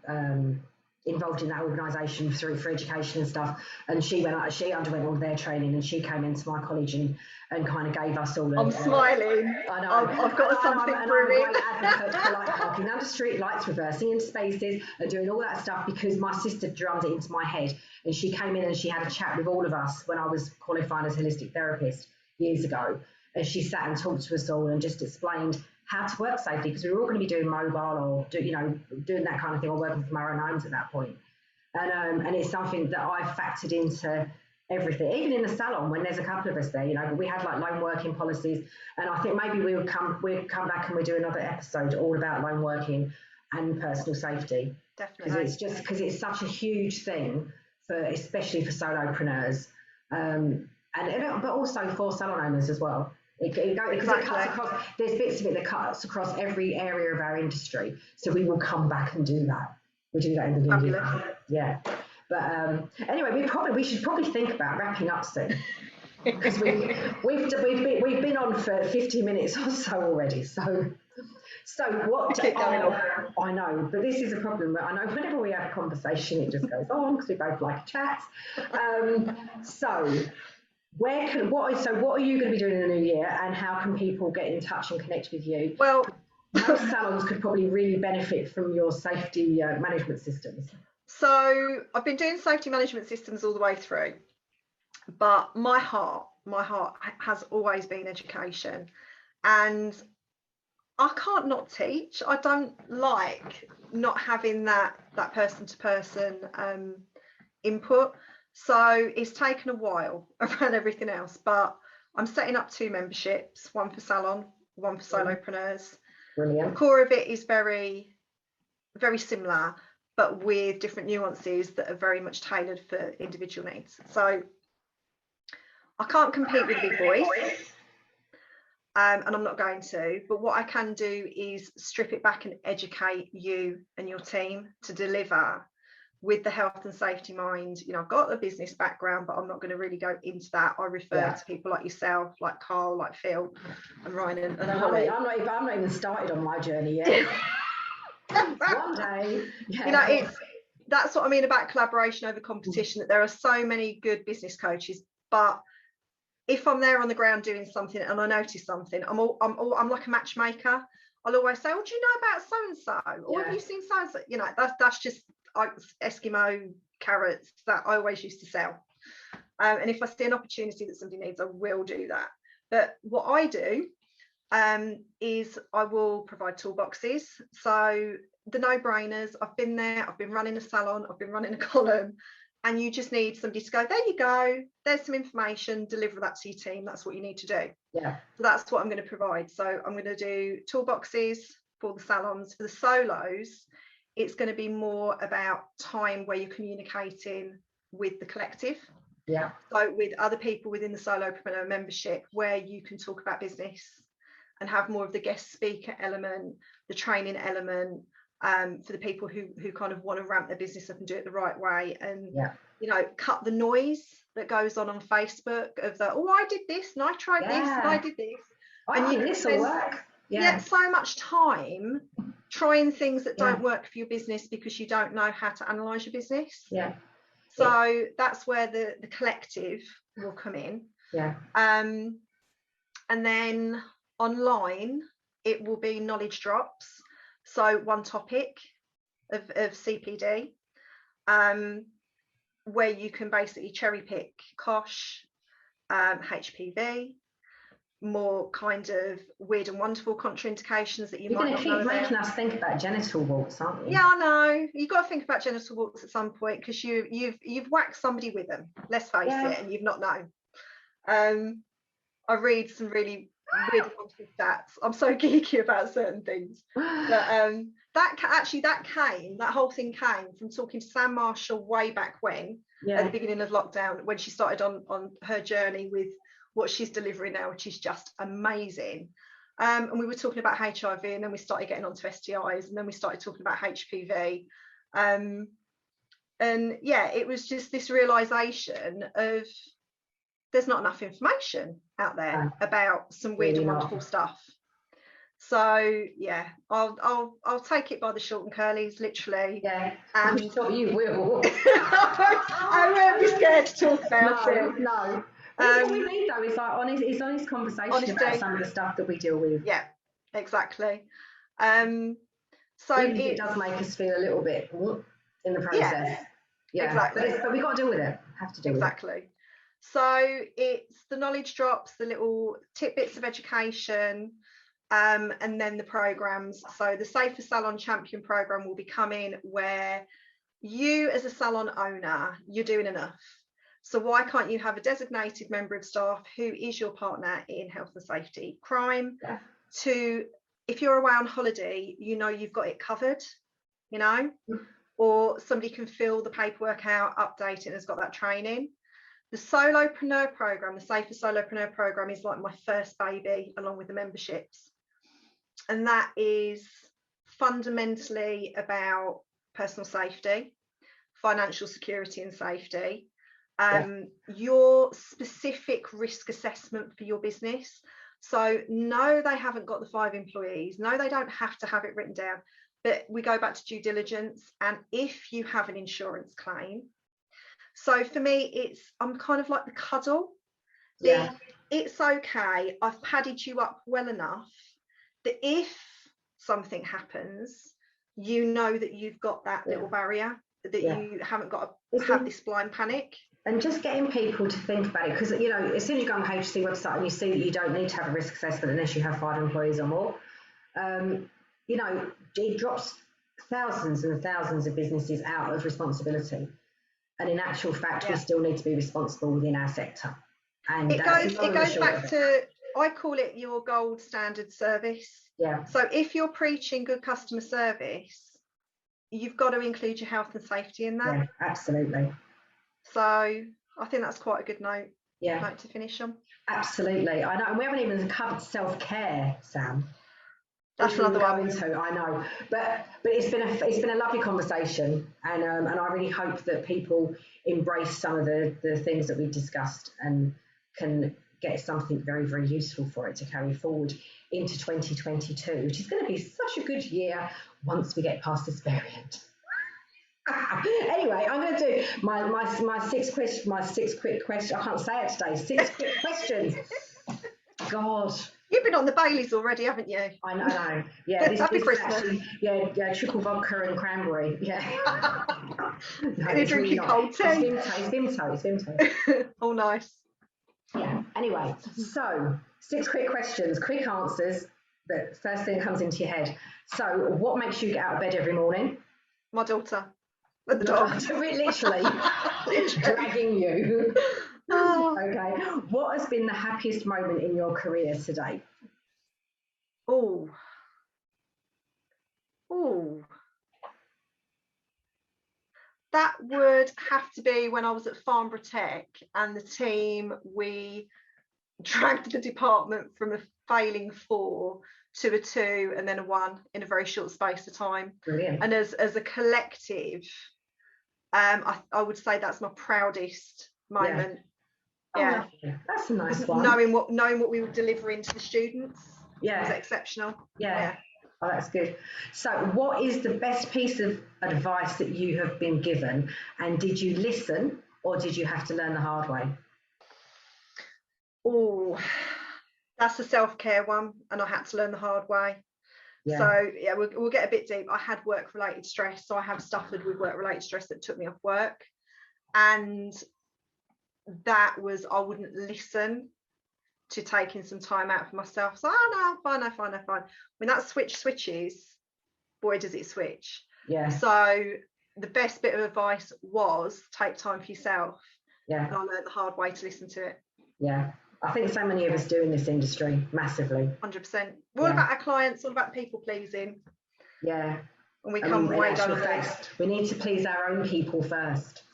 involved in that organisation for education and stuff, and she underwent all their training, and she came into my college and kind of gave us all. I'm smiling. I know. I've got something brewing. I'm a great advocate for parking under street lights, reversing into spaces, and doing all that stuff, because my sister drummed it into my head, and she came in and she had a chat with all of us when I was qualifying as a holistic therapist years ago. And she sat and talked to us all and just explained how to work safely, because we were all going to be doing mobile or doing that kind of thing, or working from our own homes at that point. And it's something that I've factored into everything, even in the salon when there's a couple of us there, but we had like lone working policies, and I think maybe we'll come back and we'll do another episode all about lone working and personal safety. Definitely. Because it's such a huge thing especially for solopreneurs, but also for salon owners as well. It cuts across. There's bits of it that cuts across every area of our industry. So we will come back and do that. We do that in the new year. Yeah. But anyway, we should probably think about wrapping up soon, because we've been on for 50 minutes or so already. So what? Keep going on. I know, but this is a problem. I know whenever we have a conversation, it just goes on because we both like a chat. What are you going to be doing in the new year, and how can people get in touch and connect with you? Well, most salons could probably really benefit from your safety management systems. So I've been doing safety management systems all the way through, but my heart has always been education, and I can't not teach. I don't like not having that person-to-person input. So it's taken a while around everything else, but I'm setting up 2 memberships, one for salon, one for solopreneurs. Brilliant. The core of it is very, very similar, but with different nuances that are very much tailored for individual needs. So I can't compete with big boys, and I'm not going to, but what I can do is strip it back and educate you and your team to deliver with the health and safety mind. I've got a business background, but I'm not going to really go into that. I refer to people like yourself, like Carl, like Phil and Ryan and Holly. I'm not even started on my journey yet. One day. Yeah. That's what I mean about collaboration over competition, that there are so many good business coaches, but if I'm there on the ground doing something and I notice something, I'm like a matchmaker. I'll always say, "Oh, do you know about so and so? Or have you seen so and so?" That's just Eskimo carrots that I always used to sell. And if I see an opportunity that somebody needs, I will do that. But what I do is I will provide toolboxes. So the no-brainers, I've been there, I've been running a salon, I've been running a column, and you just need somebody to go, there you go, there's some information, deliver that to your team. That's what you need to do. Yeah. So that's what I'm going to provide. So I'm going to do toolboxes for the salons. For the solos, it's going to be more about time where you're communicating with the collective. Yeah. So with other people within the solopreneur membership, where you can talk about business and have more of the guest speaker element, the training element, for the people who kind of want to ramp their business up and do it the right way, and you know, cut the noise that goes on Facebook of the, oh, I did this and I tried this and I did this. I think this will work. Yeah, so much time trying things that don't work for your business because you don't know how to analyze your business. Yeah. So that's where the collective will come in. Yeah. And then online, it will be knowledge drops. So one topic of CPD, where you can basically cherry pick COSH, HPV, more kind of weird and wonderful contraindications that you might not know about. You're going to keep making us think about genital warts, aren't you? Yeah, I know. You've got to think about genital warts at some point, because you've whacked somebody with them, let's face it, and you've not known. I read some really weird stats. I'm so geeky about certain things. But that whole thing came from talking to Sam Marshall way back when, at the beginning of lockdown, when she started on her journey with what she's delivering now, which is just amazing. And we were talking about HIV, and then we started getting onto STIs, and then we started talking about HPV. And yeah, it was just this realization of there's not enough information out there about some weird and wonderful stuff. So yeah, I'll take it by the short and curlies, literally. Yeah, and I'm sure you will. I won't be scared to talk about it. No. What we need though is like honest conversation about some of the stuff that we deal with. Yeah, exactly. So it does make us feel a little bit in the process. Yeah, exactly. But we got to deal with it. Have to deal with it. Exactly. So it's the knowledge drops, the little tidbits of education, and then the programs. So the Safer Salon Champion program will be coming, where you as a salon owner, you're doing enough. So why can't you have a designated member of staff who is your partner in health and safety crime? To, if you're away on holiday, you know you've got it covered, you know, or somebody can fill the paperwork out, update it, and has got that training. The solopreneur program, the Safer Solopreneur program, is like my first baby, along with the memberships. And that is fundamentally about personal safety, financial security and safety, your specific risk assessment for your business. So no, they haven't got the 5 employees. No, they don't have to have it written down. But we go back to due diligence. And if you have an insurance claim, so for me, I'm kind of like the cuddle. It's okay. I've padded you up well enough that if something happens, you know that you've got that little barrier, that you haven't got to have this blind panic. And just getting people to think about it, because, you know, as soon as you go on the HC website and you see that you don't need to have a risk assessment unless you have 5 employees or more, you know, it drops thousands and thousands of businesses out of responsibility. And in actual fact, we still need to be responsible within our sector. And it goes back to, I call it your gold standard service. Yeah. So if you're preaching good customer service, you've got to include your health and safety in that. Yeah, absolutely. So I think that's quite a good note to finish on. Absolutely. I know. And we haven't even covered self-care, Sam. That's another one. I know, but it's been a lovely conversation, and I really hope that people embrace some of the things that we've discussed and can get something very, very useful for it to carry forward into 2022, which is going to be such a good year once we get past this variant. Anyway, I'm going to do my 6 quick questions. I can't say it today. 6 quick questions. God. You've been on the Baileys already, haven't you? I know. Yeah, this Happy is Christmas. actually, yeah, triple vodka and cranberry. Yeah. No, You're it's really drinking not. cold tea. It's Vimto. Oh, nice. Yeah. Anyway, so 6 quick questions, quick answers. The first thing that comes into your head. So, what makes you get out of bed every morning? My daughter. And the dog. Literally dragging you. Oh. Okay. What has been the happiest moment in your career today? Oh. That would have to be when I was at Farnborough Tech and the team, we dragged the department from a failing 4 to a 2 and then a 1 in a very short space of time. Brilliant. And as a collective, I would say that's my proudest moment. Yeah. Oh, that's a nice one. Knowing what we were delivering to the students. Yeah. Was exceptional. Yeah. Oh, that's good. So, what is the best piece of advice that you have been given? And did you listen or did you have to learn the hard way? Oh, that's a self-care one, and I had to learn the hard way. Yeah. So, yeah, we'll get a bit deep. I had work-related stress, so I have suffered with work-related stress that took me off work. And that was, I wouldn't listen to taking some time out for myself. So, no, fine. When that switches, boy, does it switch. Yeah. So the best bit of advice was take time for yourself. Yeah. And I learned the hard way to listen to it. Yeah. I think so many of us do in this industry, massively. 100%. We're all about our clients, all about people pleasing. Yeah. And we come way down the list. We need to please our own people first.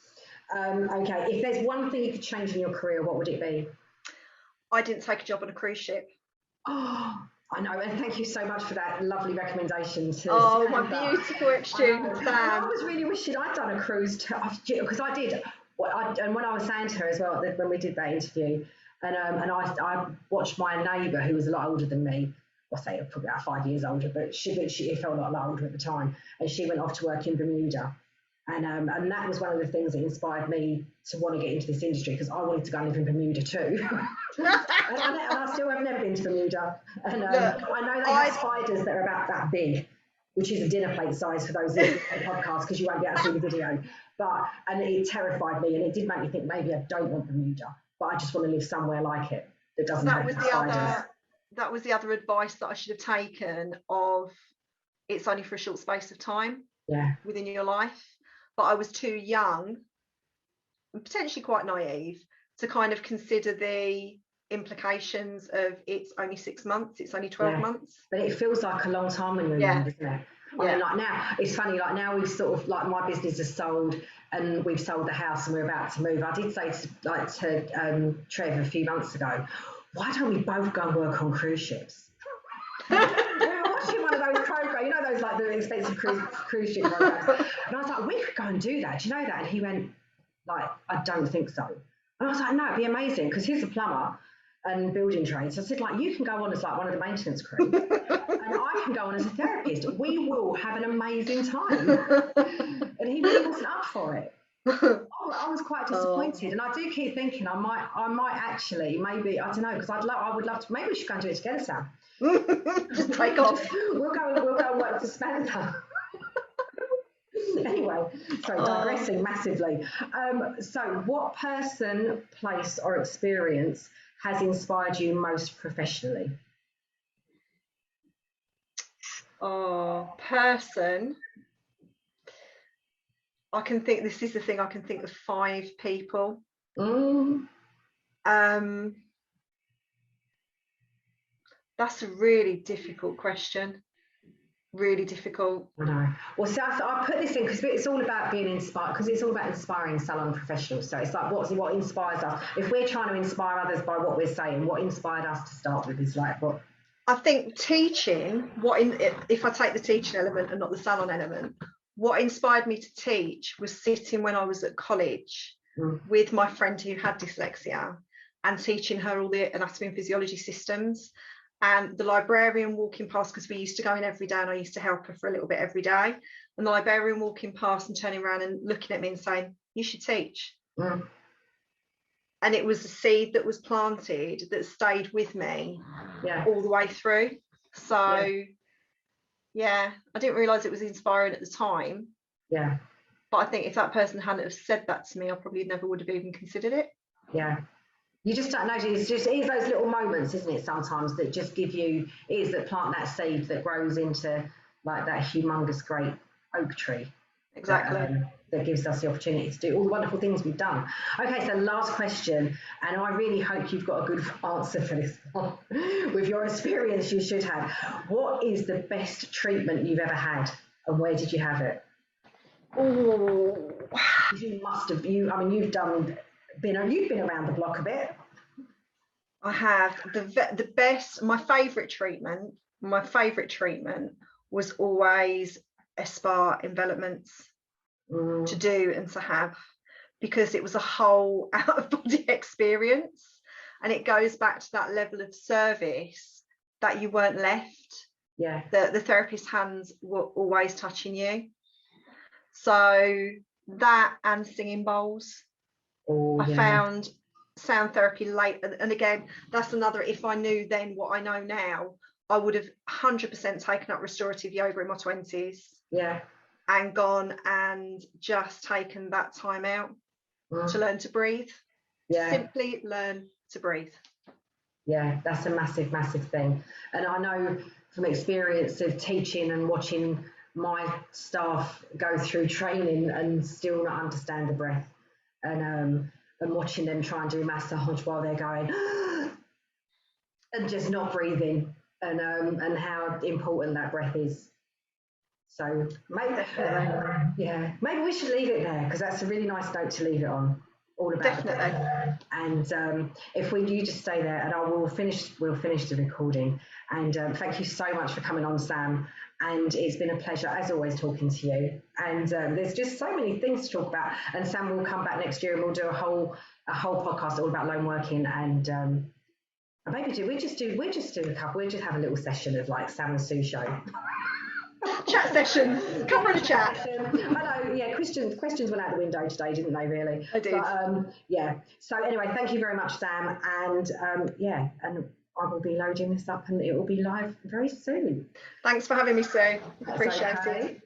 Okay, if there's one thing you could change in your career, what would it be? I didn't take a job on a cruise ship. Oh, I know, and thank you so much for that lovely recommendation. Oh, my beautiful ex-student Sam. I was really wishing I'd done a cruise because I did. And when I was saying to her as well, when we did that interview, and I watched my neighbour who was a lot older than me. I'll say probably about 5 years older, but she felt a lot older at the time, and she went off to work in Bermuda. And that was one of the things that inspired me to want to get into this industry, because I wanted to go and live in Bermuda too. and I still have never been to Bermuda. And look, I know they have spiders that are about that big, which is a dinner plate size for those in the podcast, because you won't be able to see the video. And it terrified me, and it did make me think maybe I don't want Bermuda, but I just want to live somewhere like it that doesn't have spiders. That was the other advice that I should have taken, of it's only for a short space of time within your life. But I was too young and potentially quite naive to kind of consider the implications of it's only 6 months, it's only 12 months. But it feels like a long time when you're young, doesn't it? I mean, like now, it's funny, like now we've sort of, like my business has sold and we've sold the house and we're about to move. I did say to Trev a few months ago, why don't we both go and work on cruise ships? We were watching one of those programs, you know, those like the expensive cruise ship programs. And I was like, we could go and do that. Do you know that? And he went, like, I don't think so. And I was like, no, it'd be amazing, because he's a plumber and building trades. So I said, like, you can go on as like one of the maintenance crew and I can go on as a therapist. We will have an amazing time. And he really wasn't up for it. I was quite disappointed, and I do keep thinking I might actually, maybe, I don't know, because I would love to. Maybe we should go and do it together, Sam. Just take off. We'll go and work for Samantha. Anyway, so digressing massively. So, what person, place, or experience has inspired you most professionally? Person. I can think, this is the thing, I can think of 5 people. That's a really difficult question. Really difficult. I know. Well, so I put this in because it's all about being inspired, because it's all about inspiring salon professionals. So it's like, what inspires us? If we're trying to inspire others by what we're saying, what inspired us to start with is like what? I think teaching, if I take the teaching element and not the salon element, what inspired me to teach was sitting when I was at college with my friend who had dyslexia and teaching her all the anatomy and physiology systems, and the librarian walking past, because we used to go in every day and I used to help her for a little bit every day, and the librarian walking past and turning around and looking at me and saying, you should teach. And it was a seed that was planted that stayed with me all the way through. So yeah, I didn't realise it was inspiring at the time. Yeah. But I think if that person hadn't have said that to me, I probably never would have even considered it. Yeah. You just don't know. It is those little moments, isn't it, sometimes, that just give you, that plant that seed that grows into like that humongous great oak tree. Exactly. That gives us the opportunity to do all the wonderful things we've done. Okay, so last question, and I really hope you've got a good answer for this one. With your experience, you should have. What is the best treatment you've ever had, and where did you have it? Oh, You must have. You've been around the block a bit. I have the best. My favourite treatment was always a spa envelopments to do and to have, because it was a whole out of body experience, and it goes back to that level of service that you weren't left. Yeah. The therapist's hands were always touching you. So that and singing bowls. I found sound therapy late, and again, that's another, if I knew then what I know now, I would have 100% taken up restorative yoga in my 20s. Yeah. And gone and just taken that time out to learn to breathe. Yeah. Simply learn to breathe. Yeah, that's a massive, massive thing. And I know from experience of teaching and watching my staff go through training and still not understand the breath, and watching them try and do massage while they're going and just not breathing, and how important that breath is. So maybe we should leave it there, because that's a really nice note to leave it on. All about the breath. And if you just stay there, and we'll finish the recording. And thank you so much for coming on, Sam. And it's been a pleasure, as always, talking to you. And there's just so many things to talk about. And Sam will come back next year, and we'll do a whole podcast all about lone working. And maybe we just do a couple. We'll just have a little session of like Sam and Sue show. Chat session, cover and chat. I know, yeah. Questions went out the window today, didn't they? Really. I did. But, yeah. So anyway, thank you very much, Sam. And and I will be loading this up, and it will be live very soon. Thanks for having me, Sue. Appreciate it.